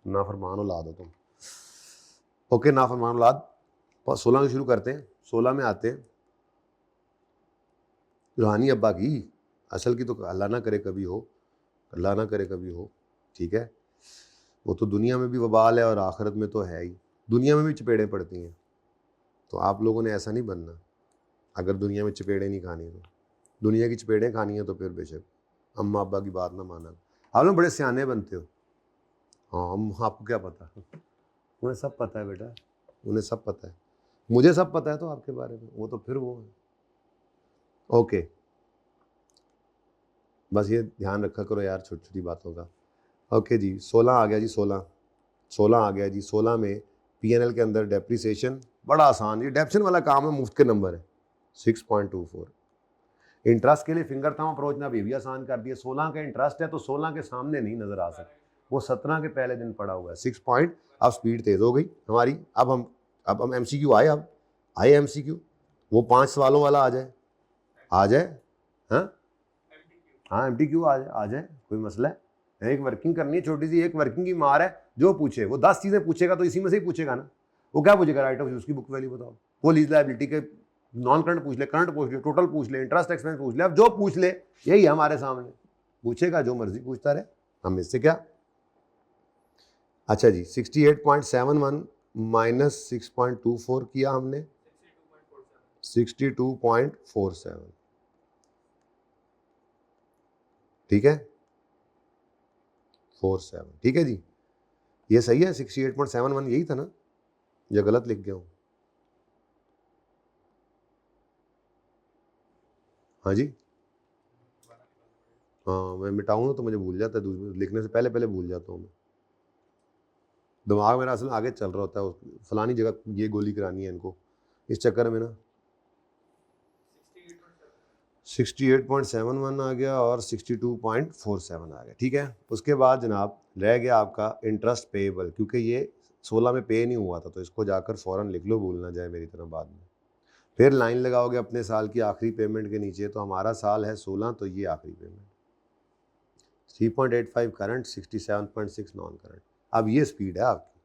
नाफरमान औलाद हो तुम। ओके नाफरमान औलाद, 16 से शुरू करते हैं, 16 में आते हैं रूहानी अब्बा की, असल की तो अल्लाह ना करे कभी हो, अल्लाह ना करे कभी हो, ठीक है। वो तो दुनिया में भी वबाल है और आखिरत में तो है ही, दुनिया में भी चपेड़ें पड़ती हैं। तो आप लोगों ने ऐसा नहीं बनना, अगर दुनिया में चपेड़ें नहीं खानी तो, दुनिया की चपेड़ें खानी है तो फिर बेशक अम्मा अब्बा की बात ना माना। आप लोग बड़े सियाने बनते हो। हाँ हम, आपको क्या पता, उन्हें सब पता है बेटा, उन्हें सब पता है, मुझे सब पता है तो आपके बारे में, वो तो फिर वो है। ओके, बस ये ध्यान रखा करो यार छोटी छोटी बातों का। ओके जी, 16 आ गया जी, 16 आ गया जी। 16 में पीएनएल के अंदर डेप्रिसिएशन, बड़ा आसान, ये डेप्शन वाला काम है, मुफ्त के नंबर है 6.24। इंटरेस्ट के लिए फिंगर थंब अप्रोच ना भी आसान कर दिया। 16 का इंटरेस्ट है तो 16 के सामने नहीं नजर आ सकता, वो 17 के पहले दिन पड़ा हुआ है 6 पॉइंट। अब स्पीड तेज हो गई हमारी, अब हम एमसीक्यू आए, अब आए एमसीक्यू, वो 5 सवालों वाला आ जाए, आ जाए, हाँ हाँ एमटीक्यू आ जाए, कोई मसला है। एक वर्किंग करनी है छोटी सी, एक वर्किंग की मार है, जो पूछे वो 10 चीजें पूछेगा तो इसी में से ही पूछेगा ना। वो क्या पूछेगा, राइट ऑफ यूज की बुक वैल्यू बताओ, वो लीज लायबिलिटी के नॉन करंट पूछ ले, करंट पूछ ले, टोटल पूछ ले, इंटरेस्ट एक्सपेंस पूछ ले, अब जो पूछ ले यही है हमारे सामने, पूछेगा जो मर्जी पूछता रहे, हम इससे क्या। अच्छा जी, 68.71 माइनस 6.24 किया हमने, 62.47, ठीक है 47, ठीक है जी, ये सही है 68.71 यही था ना, या गलत लिख गया हूँ? हाँ जी, हाँ मैं मिटाऊँ ना तो मुझे भूल जाता है, लिखने से पहले पहले भूल जाता हूँ मैं, दिमाग मेरा असल आगे चल रहा होता है, फलानी जगह ये गोली करानी है इनको, इस चक्कर में ना 68.71 आ गया और 62.47 आ गया, ठीक है। उसके बाद जनाब रह गया आपका इंटरेस्ट पेएबल, क्योंकि ये 16 में पे नहीं हुआ था, तो इसको जाकर फ़ौरन लिख लो, भूल ना जाए मेरी तरह बाद में। फिर लाइन लगाओगे अपने साल की आखिरी पेमेंट के नीचे, तो हमारा साल है 16, तो ये आखिरी पेमेंट 3.85 करंट, 67.6 नॉन करंट। अब ये स्पीड है आपकी,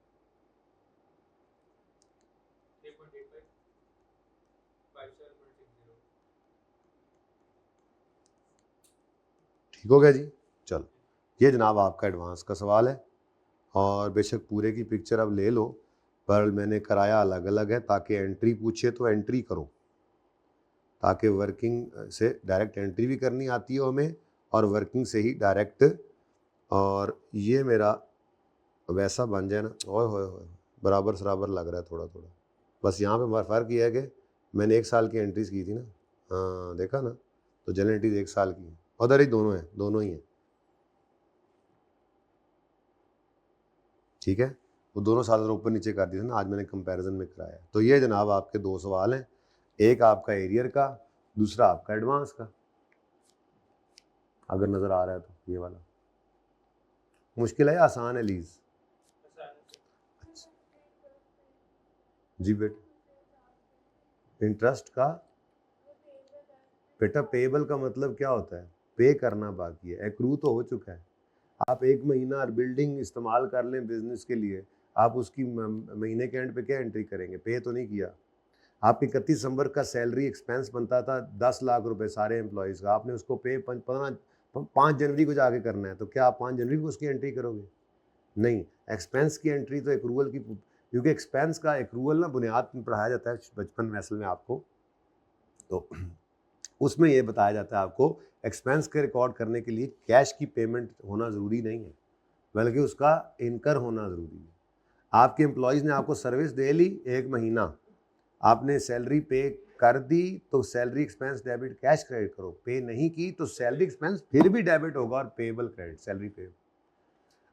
3.85, 57.60। ठीक हो गया जी। चलो, ये जनाब आपका एडवांस का सवाल है, और बेशक पूरे की पिक्चर अब ले लो, पर मैंने कराया अलग अलग है ताकि एंट्री पूछे तो एंट्री करो, ताकि वर्किंग से डायरेक्ट एंट्री भी करनी आती हो हमें, और वर्किंग से ही डायरेक्ट। और ये मेरा वैसा बन जाए ना, ओए होए होए, बराबर सराबर लग रहा है थोड़ा थोड़ा। बस यहाँ पे फ़र्क ये है कि मैंने 1 साल की एंट्रीज की थी ना, हाँ देखा ना, तो जनरल एंट्रीज 1 साल की है, उधर ही दोनों हैं, दोनों ही हैं, ठीक है। वो दोनों साल ऊपर नीचे कर दिए थे ना, आज मैंने कंपैरिजन में कराया। तो ये जनाब आपके 2 सवाल हैं, एक आपका एरियर का, दूसरा आपका एडवांस का, अगर नज़र आ रहा है तो। ये वाला मुश्किल है या आसान है लीज? जी बेटा, इंटरेस्ट का बेटा, पेबल का मतलब क्या होता है? पे करना बाकी है, एक्रू तो हो चुका है। आप 1 महीना बिल्डिंग इस्तेमाल कर लें बिजनेस के लिए, आप उसकी महीने के एंड पे क्या एंट्री करेंगे? पे तो नहीं किया। आप 31 दिसंबर का सैलरी एक्सपेंस बनता था 10 लाख रुपए सारे एम्प्लॉयज़ का, आपने उसको पे 5 जनवरी को जाके करना है, तो क्या आप 5 जनवरी को उसकी एंट्री करोगे? नहीं। एक्सपेंस की एंट्री तो एक्रूवल की, क्योंकि एक्सपेंस का एक्रूवल ना बुनियाद में पढ़ाया जाता है बचपन में असल में आपको, तो उसमें ये बताया जाता है आपको एक्सपेंस के रिकॉर्ड करने के लिए कैश की पेमेंट होना ज़रूरी नहीं है, बल्कि उसका इनकर होना ज़रूरी है। आपके एम्प्लॉयज़ ने आपको सर्विस दे ली 1 महीना, आपने सैलरी पे कर दी, तो salary expense debit cash credit करो। पे नहीं की तो सैलरी एक्सपेंस फिर भी डेबिट होगा और पेएबल क्रेडिट, सैलरी पे।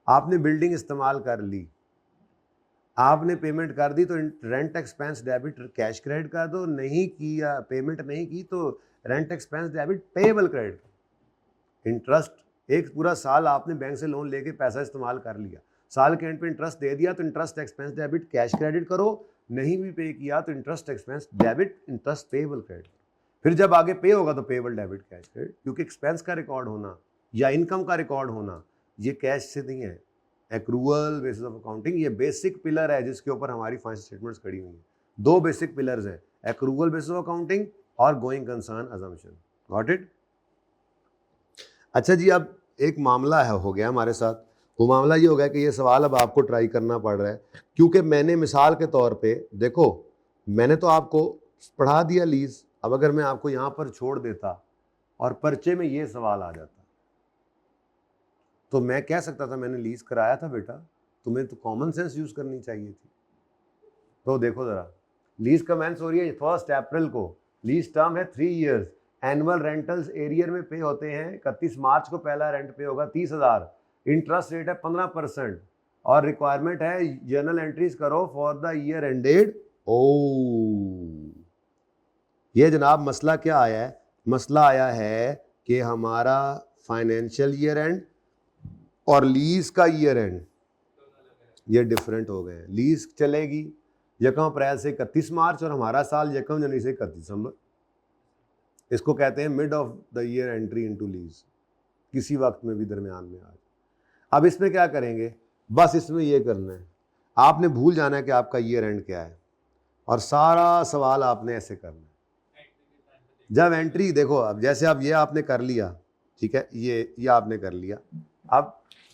आपने बिल्डिंग इस्तेमाल कर ली, आपने पेमेंट कर दी, तो rent expense debit cash credit कर दो, नहीं किया पेमेंट नहीं की तो rent expense debit payable credit. Interest एक पूरा साल आपने बैंक से लोन लेके पैसा इस्तेमाल कर लिया, साल के एंड पे इंटरेस्ट दे दिया, तो interest expense debit cash credit करो, नहीं भी पे किया तो interest expense debit interest payable credit. फिर जब आगे पे होगा तो पेएबल डेबिट कैश क्रेडिट, क्योंकि एक्सपेंस का रिकॉर्ड होना या इनकम का रिकॉर्ड होना ये कैश से नहीं है। एक्रूवल बेसिस ऑफ अकाउंटिंग ये बेसिक पिलर है जिसके ऊपर हमारी फाइनेंशियल स्टेटमेंट्स खड़ी हुई हैं। 2 बेसिक पिलर्स हैं, एक्रूवल बेसिस ऑफ अकाउंटिंग और going concern assumption. Got it? अच्छा जी, अब एक मामला है हो गया हमारे साथ। वो मामला ये हो गया कि ये सवाल अब आपको ट्राई करना पड़ रहा है, क्योंकि मैंने मिसाल के तौर पे देखो, मैंने तो आपको पढ़ा दिया लीज, अब अगर मैं आपको यहाँ पर छोड़ देता और पर्चे में ये सवाल आ जाता, तो मैं कह सकता था मैंने लीज कराया था बेटा, तुम्हें तो कॉमन सेंस यूज करनी चाहिए थी। तो देखो जरा, लीज कमेंस हो रही है 1 अप्रैल को, लीज टर्म है 3 इयर्स, एनुअल रेंटल्स एरियर में पे होते हैं, 31 मार्च को पहला रेंट पे होगा 30,000, इंटरेस्ट रेट है 15%, और रिक्वायरमेंट है जर्नल एंट्रीज करो फॉर द ईयर एंडेड। ओ, ये जनाब मसला क्या आया है? मसला आया है कि हमारा फाइनेंशियल ईयर एंड और लीज का ईयर एंड ये डिफरेंट हो गए हैं। लीज चलेगी 1 अप्रैल से 31 मार्च और हमारा साल 1 जनवरी से 31 दिसंबर। इसको कहते हैं mid of the year entry into lease, किसी वक्त में भी दरमियान में आज। अब इसमें क्या करेंगे? बस इसमें ये करना है, आपने भूल जाना है कि आपका ईयर एंड क्या है, और सारा सवाल आपने ऐसे करना है। जब एंट्री देखो, अब जैसे अब ये आपने कर लिया, ठीक है, ये आपने कर लिया, अब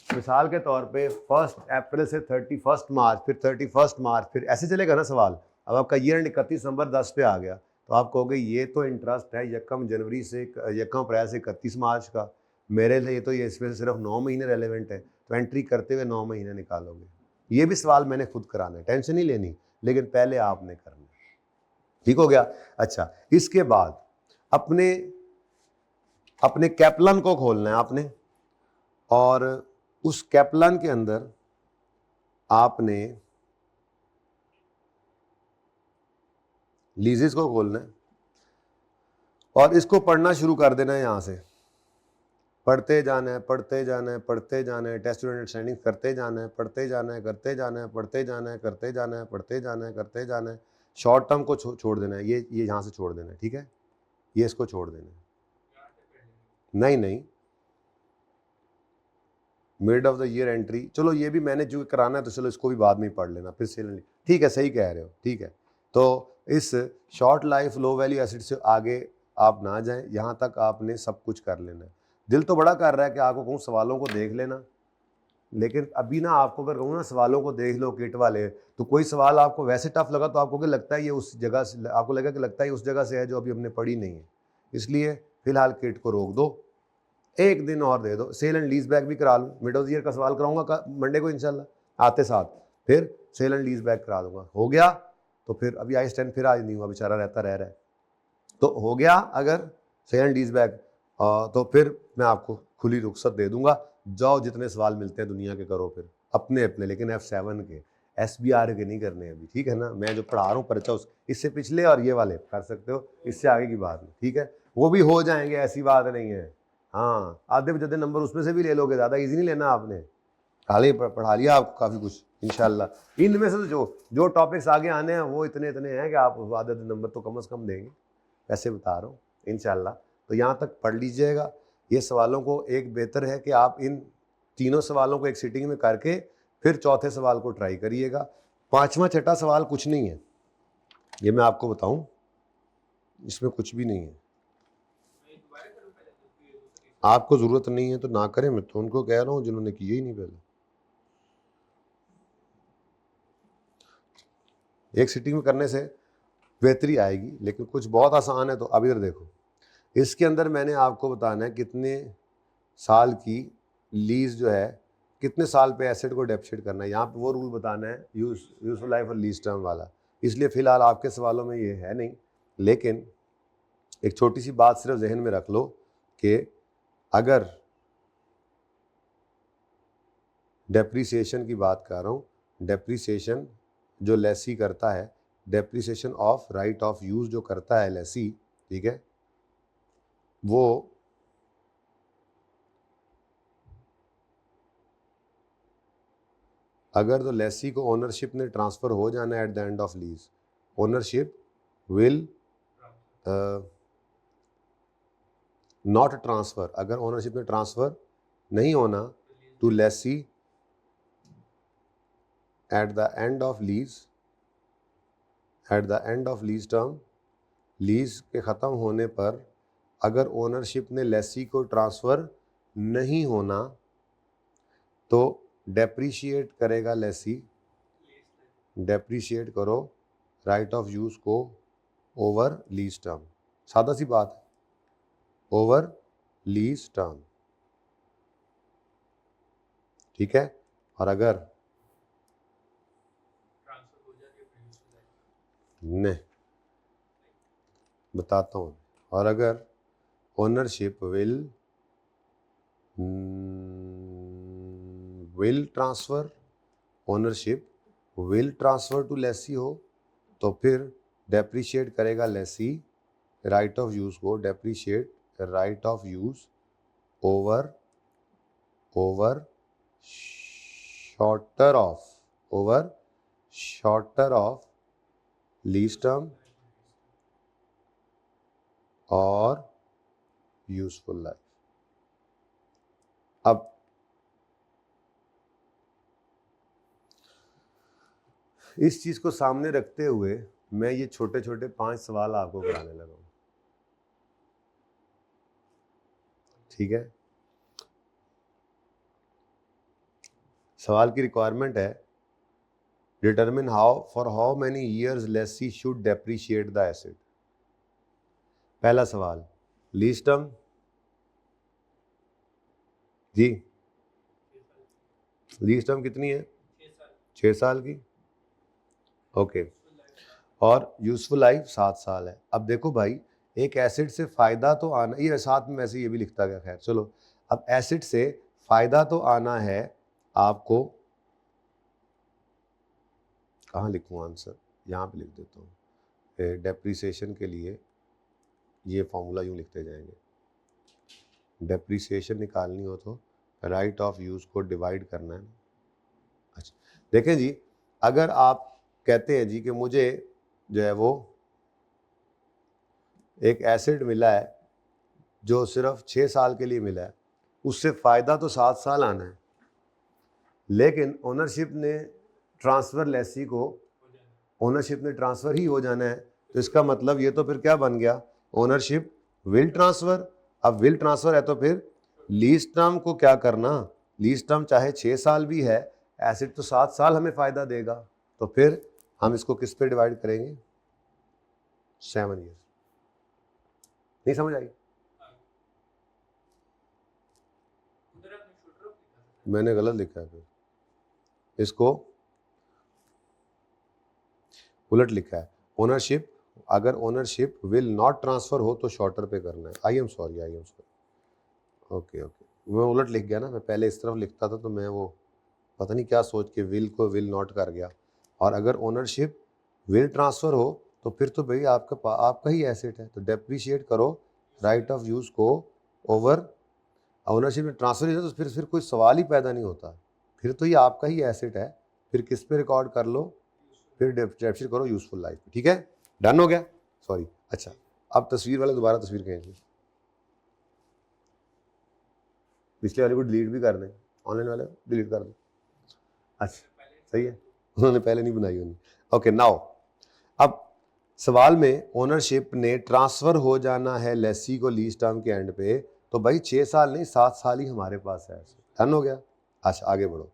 मिसाल के तौर पे 1 अप्रैल से 31 मार्च, फिर 31 मार्च, फिर ऐसे चलेगा ना सवाल। अब आपका ईयर एंड 31 दिसंबर 10 पे आ गया, तो आप कहोगे ये तो इंटरेस्ट है 1 जनवरी से 1 अप्रैल से 31 मार्च का, मेरे लिए तो ये इसमें सिर्फ 9 महीने रेलेवेंट है, तो एंट्री करते हुए 9 महीने निकालोगे। ये भी सवाल मैंने खुद कराना है, टेंशन नहीं लेनी, लेकिन पहले आपने करना है। ठीक हो गया? अच्छा, इसके बाद अपने कैपलन को खोलना है आपने, और उस कैपलन के अंदर आपने लीजेस को खोलना है और इसको पढ़ना शुरू कर देना है। यहां से पढ़ते जाना है, पढ़ते जाना है, पढ़ते जाना है, टेस्ट स्टूडेंट अंडरस्टैंडिंग करते जाना है, पढ़ते जाना है, करते जाना है, पढ़ते जाना है, करते जाना है, पढ़ते जाना है, करते जाना है। शॉर्ट टर्म को छोड़ देना है, ये यहां से छोड़ देना है, ठीक है, ये इसको छोड़ देना है। नहीं, mid of the year entry, चलो ये भी मैंने जो कराना है तो चलो इसको भी बाद में ही पढ़ लेना, फिर से ठीक है, सही कह रहे हो, ठीक है। तो इस short life low value acid से आगे आप ना जाएं, यहाँ तक आपने सब कुछ कर लेना है। दिल तो बड़ा कर रहा है कि आपको कहूँ सवालों को देख लेना, लेकिन अभी ना आपको अगर कहूँ ना सवालों को देख लो किट वाले, तो कोई सवाल आपको वैसे टफ लगा तो आपको क्या लगता है ये उस जगह से, आपको लगा कि लगता है उस जगह से है जो अभी हमने पढ़ी नहीं है। इसलिए फिलहाल किट को रोक दो, एक दिन और दे दो। सेल एंड लीज बैक भी करा लूँ, मिड ऑफ द ईयर का सवाल कराऊंगा मंडे को इंशाल्लाह आते साथ, फिर सेल एंड लीज बैक करा दूंगा। हो गया तो फिर अभी IAS 10 फिर आज नहीं हुआ, बेचारा रहता रह रहा है, तो हो गया अगर सेल एंड लीज बैक तो फिर मैं आपको खुली रुख्सत दे दूंगा, जाओ जितने सवाल मिलते हैं दुनिया के करो फिर अपने अपने, लेकिन F7 के SBR के नहीं करने अभी, ठीक है ना। मैं जो पढ़ा रहा हूँ पर्चा इससे पिछले और ये वाले कर सकते हो, इससे आगे की बात नहीं, ठीक है। वो भी हो जाएंगे, ऐसी बात नहीं है। हाँ, आधे पचहत्तर नंबर उसमें से भी ले लोगे, ज़्यादा ईजी नहीं लेना आपने, खाली पढ़ा लिया आपको काफ़ी कुछ इंशाल्लाह। इनमें से तो जो टॉपिक्स आगे आने हैं वो इतने इतने हैं कि आप आधे नंबर तो कम से कम देंगे, वैसे बता रहा हूँ इंशाल्लाह। तो यहाँ तक पढ़ लीजिएगा। ये सवालों को एक बेहतर है कि आप इन तीनों सवालों को एक सिटिंग में करके फिर चौथे सवाल को ट्राई करिएगा। पांचवा छठा सवाल कुछ नहीं है, ये मैं आपको बताऊं, इसमें कुछ भी नहीं है। आपको ज़रूरत नहीं है तो ना करें, मैं तो उनको कह रहा हूँ जिन्होंने किए ही नहीं पहले। एक सिटिंग में करने से बेहतरी आएगी, लेकिन कुछ बहुत आसान है। तो अब इधर देखो, इसके अंदर मैंने आपको बताना है कितने साल की लीज जो है, कितने साल पे एसेट को डेप्रिशिएट करना है। यहाँ पे वो रूल बताना है यूजफुल लाइफ और लीज टर्म वाला, इसलिए फ़िलहाल आपके सवालों में ये है नहीं। लेकिन एक छोटी सी बात सिर्फ जहन में रख लो कि अगर डेप्रिसिएशन की बात कर रहा हूँ, डेप्रिसिएशन जो लेसी करता है, depreciation of right of use जो करता है लेसी, ठीक है, वो अगर तो लेसी को ओनरशिप ने ट्रांसफ़र हो जाना है at the end of lease, ownership will not transfer, अगर ओनरशिप में ट्रांसफ़र नहीं होना to lessee at the end of lease, at the end of lease term, lease के ख़त्म होने पर अगर ओनरशिप ने लेसी को ट्रांसफ़र नहीं होना तो डेप्रिशिएट करेगा लेसी, डेप्रिशिएट करो राइट ऑफ यूज़ को ओवर लीज टर्म। सादा सी बात है, ओवर लीज टर्म, ठीक है। और अगर नहीं, बताता हूँ, और अगर ownership will transfer, ownership will transfer to lessee हो तो फिर डेप्रिशिएट करेगा लेसी राइट ऑफ यूज़ को, depreciate right of use over shorter of lease term और यूजफुल लाइफ। अब इस चीज को सामने रखते हुए मैं ये छोटे छोटे 5 सवाल आपको कराने लगा हूं, ठीक है। सवाल की रिक्वायरमेंट है, determine for how many years lessee should depreciate the asset. पहला सवाल, लीज टर्म जी, लीज टर्म कितनी है? 6 साल की, ओके। और यूजफुल लाइफ 7 साल है। अब देखो भाई, एक एसेट से फ़ायदा तो आना, ये साथ में वैसे ये भी लिखता गया, खैर चलो। अब एसेट से फ़ायदा तो आना है आपको, कहाँ लिखूँ आंसर, यहाँ पे लिख देता हूँ। डेप्रिसिएशन के लिए ये फॉर्मूला यूँ लिखते जाएंगे, डेप्रिसिएशन निकालनी हो तो राइट ऑफ यूज़ को डिवाइड करना है। अच्छा देखें जी, अगर आप कहते हैं जी कि मुझे जो है वो एक एसेट मिला है जो सिर्फ 6 साल के लिए मिला है, उससे फ़ायदा तो 7 साल आना है, लेकिन ओनरशिप ने ट्रांसफ़र लेसी को, ओनरशिप ने ट्रांसफ़र ही हो जाना है, तो इसका मतलब ये तो फिर क्या बन गया, ओनरशिप विल ट्रांसफ़र। अब विल ट्रांसफ़र है तो फिर लीज टर्म को क्या करना, लीज टर्म चाहे 6 साल भी है, एसेट तो 7 साल हमें फायदा देगा, तो फिर हम इसको किस पे डिवाइड करेंगे, 7 ईयर। नहीं समझ आई? उधर आपने शूटर ऑफ लिखा था। मैंने गलत लिखा है, फिर इसको उलट लिखा है। ओनरशिप, अगर ओनरशिप विल नॉट ट्रांसफर हो तो शॉर्टर पे करना है। आई एम सॉरी, ओके, मैं उलट लिख गया ना, मैं पहले इस तरफ लिखता था तो मैं वो पता नहीं क्या सोच के विल को विल नॉट कर गया। और अगर ओनरशिप विल ट्रांसफर हो तो फिर तो भाई आपका ही एसेट है, तो डेप्रिशिएट करो राइट ऑफ यूज को ओवर। ओनरशिप में ट्रांसफर ही है तो फिर कोई सवाल ही पैदा नहीं होता, फिर तो ये आपका ही एसेट है, फिर किस पे रिकॉर्ड कर लो, फिर डेप्रिशिएट करो यूजफुल लाइफ। ठीक है, डन हो गया, सॉरी। अच्छा, अब तस्वीर वाले दोबारा तस्वीर कहेंगे, पिछले वाले को डिलीट भी कर दें, ऑनलाइन वाले को डिलीट कर दें। अच्छा, सही है, उन्होंने पहले नहीं बनाई होनी। ओके, नाउ अब सवाल में ओनरशिप ने ट्रांसफर हो जाना है लेसी को लीज टर्म के एंड पे, तो भाई 6 साल नहीं 7 साल ही हमारे पास है, डन हो गया। अच्छा, आगे बढ़ो।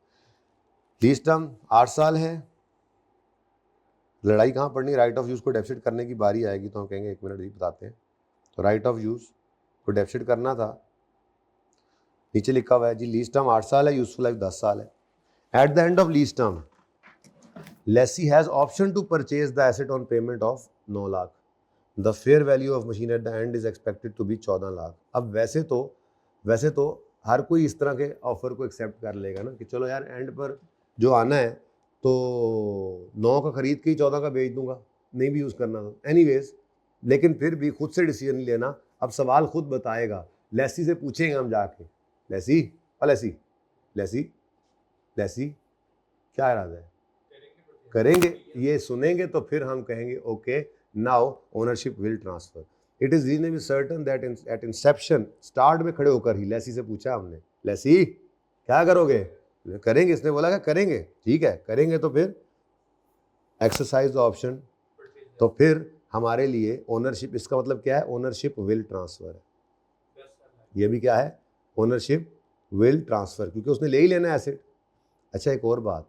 लीज टर्म 8 साल है, लड़ाई कहाँ पड़नी, राइट ऑफ यूज को डेफिसिट करने की बारी आएगी तो हम कहेंगे 1 मिनट जी बताते हैं। तो राइट ऑफ यूज को डेफिसिट करना था, नीचे लिखा हुआ है जी लीज टर्म 8 साल है, यूजफुल लाइफ 10 साल है। At the end of lease term lessee has option to purchase the asset on payment of 9 lakh. The fair value of machine at the end is expected to be 14 lakh. अब वैसे तो हर कोई इस तरह के ऑफर को एक्सेप्ट कर लेगा ना कि चलो यार एंड पर जो आना है तो 9 का खरीद के ही 14 का बेच दूंगा, नहीं भी यूज़ करना तो एनीवेज। लेकिन फिर भी खुद से डिसीजन नहीं लेना, अब सवाल खुद बताएगा, लेसी से पूछेंगे हम जाके, लेसी लेसी लेसी लेसी क्या इरादा है, करेंगे, ये सुनेंगे तो फिर हम कहेंगे okay now ownership will transfer. It is reasonably certain that at Inception, start में खड़े होकर ही लेसी से पूछा हमने, लेसी क्या करोगे, करेंगे, इसने बोला क्या करेंगे, ठीक है करेंगे, तो फिर एक्सरसाइज द ऑप्शन, तो फिर हमारे लिए ओनरशिप, इसका मतलब क्या है, ओनरशिप विल ट्रांसफर है, ये भी क्या है, ओनरशिप विल ट्रांसफर, क्योंकि उसने ले ही लेना एसेट। अच्छा, एक और बात,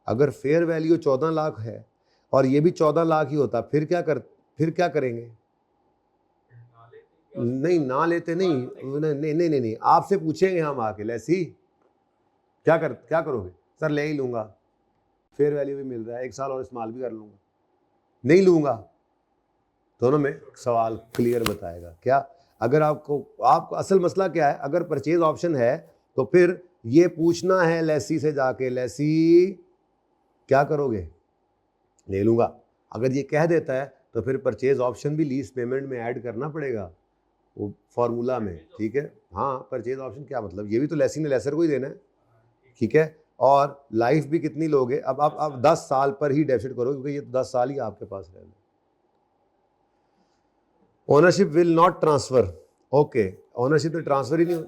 अगर फेयर वैल्यू 14 लाख है और ये भी 14 लाख ही होता, फिर क्या करेंगे, नहीं ना लेते, नहीं, आपसे पूछेंगे हम आके, लेसी क्या करोगे, सर ले ही लूंगा, फेयर वैल्यू भी मिल रहा है, 1 साल और इस्तेमाल भी कर लूंगा, नहीं लूंगा, दोनों में सवाल क्लियर बताएगा क्या। अगर आपको असल मसला क्या है, अगर परचेज ऑप्शन है तो फिर ये पूछना है लेसी से जाके, लेसी क्या करोगे, ले लूंगा। अगर ये कह देता है तो फिर परचेज ऑप्शन भी लीज पेमेंट में ऐड करना पड़ेगा वो फॉर्मूला में, ठीक है। हाँ, परचेज ऑप्शन क्या मतलब, ये भी तो लेसी ने लेसर को ही देना है, ठीक है। और लाइफ भी कितनी लोगे, अब 10 साल पर ही डेफिसिट करो, क्योंकि ये तो 10 साल ही आपके पास रहना। Ownership will not transfer, okay, ownership तो ट्रांसफर ही नहीं,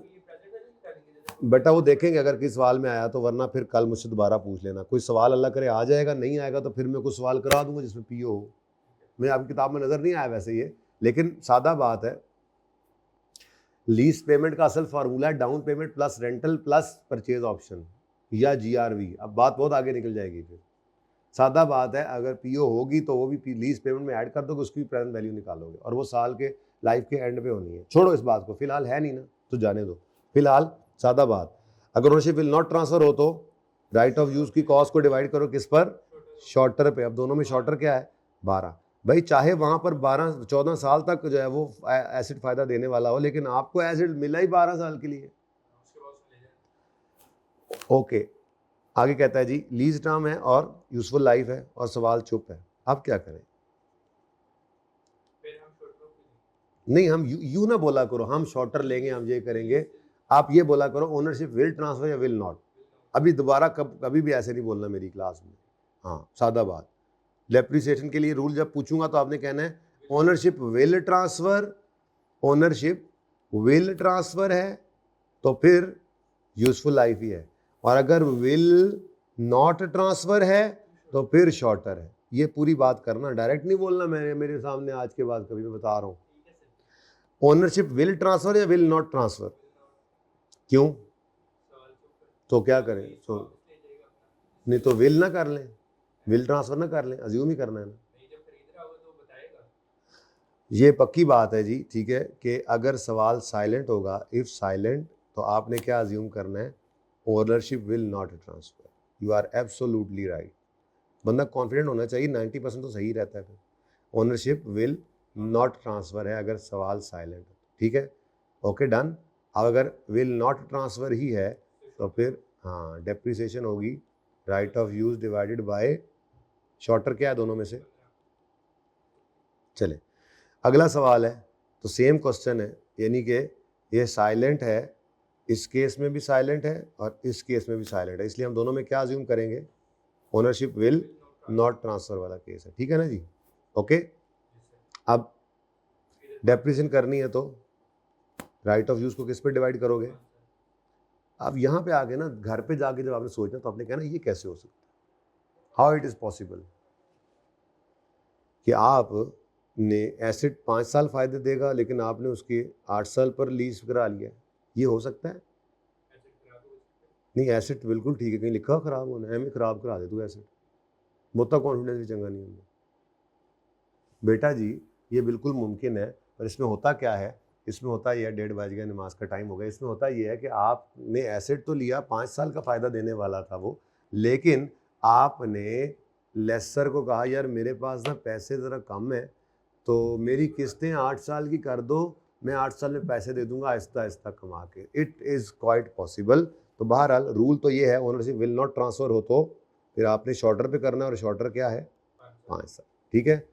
बेटा वो देखेंगे अगर किस सवाल में आया तो, वरना फिर कल मुझसे दोबारा पूछ लेना, कोई सवाल अल्लाह करे आ जाएगा, नहीं आएगा तो फिर मैं कुछ सवाल करा दूंगा जिसमें पीओ हो। मैं आपकी किताब में नज़र नहीं आया वैसे ये, लेकिन सादा बात है, लीज पेमेंट का असल फार्मूला है down payment plus rental plus purchase option या जीआरवी। अब बात बहुत आगे निकल जाएगी, फिर सादा बात है, अगर पीओ होगी तो वो भी लीज पेमेंट में ऐड कर दोगे, उसकी भी प्रेजेंट वैल्यू निकालोगे, और वो साल के लाइफ के एंड पे होनी है। छोड़ो इस बात को, फिलहाल है नहीं ना तो जाने दो, फिलहाल सादा बात, अगर ओनरशिप विल नॉट ट्रांसफर हो तो राइट ऑफ यूज की कॉस्ट को डिवाइड करो किस पर, शॉर्टर पे। अब दोनों में शॉर्टर क्या है, 12। भाई चाहे वहां पर 14 साल तक जो है वो एसिड फायदा देने वाला हो, लेकिन आपको एसिड मिला ही 12 साल के लिए, ओके। आगे कहता है जी लीज टर्म है और यूजफुल लाइफ है और सवाल चुप है, अब क्या करें, नहीं हम यू ना बोला करो हम शॉर्टर लेंगे, हम ये करेंगे, आप ये बोला करो ओनरशिप विल ट्रांसफर या विल नॉट। अभी दोबारा कभी भी ऐसे नहीं बोलना मेरी क्लास में, हाँ सादा बात। डेप्रिसिएशन के लिए रूल जब पूछूंगा तो आपने कहना है ownership will transfer, ownership will transfer है तो फिर यूजफुल लाइफ ही है, और अगर विल नॉट ट्रांसफर है तो फिर शॉर्टर है। ये पूरी बात करना, डायरेक्ट नहीं बोलना मेरे सामने आज के बाद कभी, मैं बता रहा हूँ। ओनरशिप विल ट्रांसफर या विल नॉट ट्रांसफर, क्यों? सवाल क्यों कर तो क्या करें? तो वापस ले जाएगा अपना। नहीं तो विल ना कर लें, विल ट्रांसफ़र ना कर लें, अज्यूम ही करना है ना। नहीं जब खरीद रहा होगा तो बताएगा। ये पक्की बात है जी, ठीक है, कि अगर सवाल साइलेंट होगा, इफ़ साइलेंट, तो आपने क्या अज्यूम करना है? Ownership will not transfer. You are absolutely right. बंदा कॉन्फिडेंट होना चाहिए, 90% तो सही रहता है फिर। ओनरशिप विल नॉट ट्रांसफ़र है अगर सवाल साइलेंट है, ठीक है? Okay done. अब अगर विल नॉट ट्रांसफ़र ही है तो फिर हाँ, डेप्रिसिएशन होगी right of use divided by shorter क्या है दोनों में से? चले अगला सवाल है, तो सेम क्वेश्चन है, यानी कि ये साइलेंट है, इस केस में भी साइलेंट है और इस केस में भी साइलेंट है, इसलिए हम दोनों में क्या अज्यूम करेंगे? ओनरशिप विल नॉट ट्रांसफ़र वाला केस है, ठीक है ना जी? ओके। अब डेप्रिसिएशन करनी है तो राइट ऑफ यूज़ को किस पे डिवाइड करोगे? अब यहाँ पे आके ना, घर पे जाके जब आपने सोचना तो आपने कहना ये कैसे हो सकता है, हाउ इट इज़ पॉसिबल कि आपने एसेट 5 साल फ़ायदे देगा लेकिन आपने उसके 8 साल पर लीज़ करा लिया है, ये हो सकता है? नहीं, एसेट बिल्कुल ठीक है, कहीं लिखा ख़राब होना है, एम ख़राब करा दे तू एसेट, मुझता कॉन्फिडेंस भी चंगा नहीं होता बेटा जी, ये बिल्कुल मुमकिन है। और इसमें होता क्या है, इसमें होता ये है, 1:30 बज गया, नमाज का टाइम हो गया, इसमें होता ये है कि आपने एसेट तो लिया, 5 साल का फ़ायदा देने वाला था वो, लेकिन आपने लेसर को कहा यार मेरे पास ना पैसे ज़रा कम है, तो मेरी किस्तें 8 साल की कर दो, मैं 8 साल में पैसे दे दूंगा आहिस्ता आहिस्ता कमा के। It is quite possible. तो बहरहाल रूल तो ये है, ओनरशिप विल नॉट ट्रांसफ़र हो तो फिर आपने शॉर्टर पे करना है, और शॉर्टर क्या है? 5 साल, ठीक है?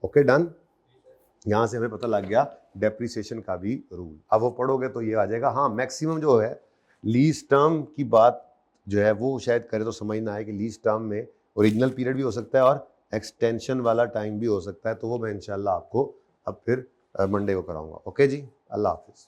Okay done. यहाँ से हमें पता लग गया डेप्रिसिएशन का भी रूल। अब वो पढ़ोगे तो ये आ जाएगा। हाँ, मैक्सिमम जो है लीज टर्म की बात जो है वो शायद करे तो समझ ना आए कि लीज टर्म में ओरिजिनल पीरियड भी हो सकता है और एक्सटेंशन वाला टाइम भी हो सकता है, तो वो मैं इंशाल्लाह आपको अब फिर मंडे को कराऊंगा। ओके जी, अल्लाह हाफिज़।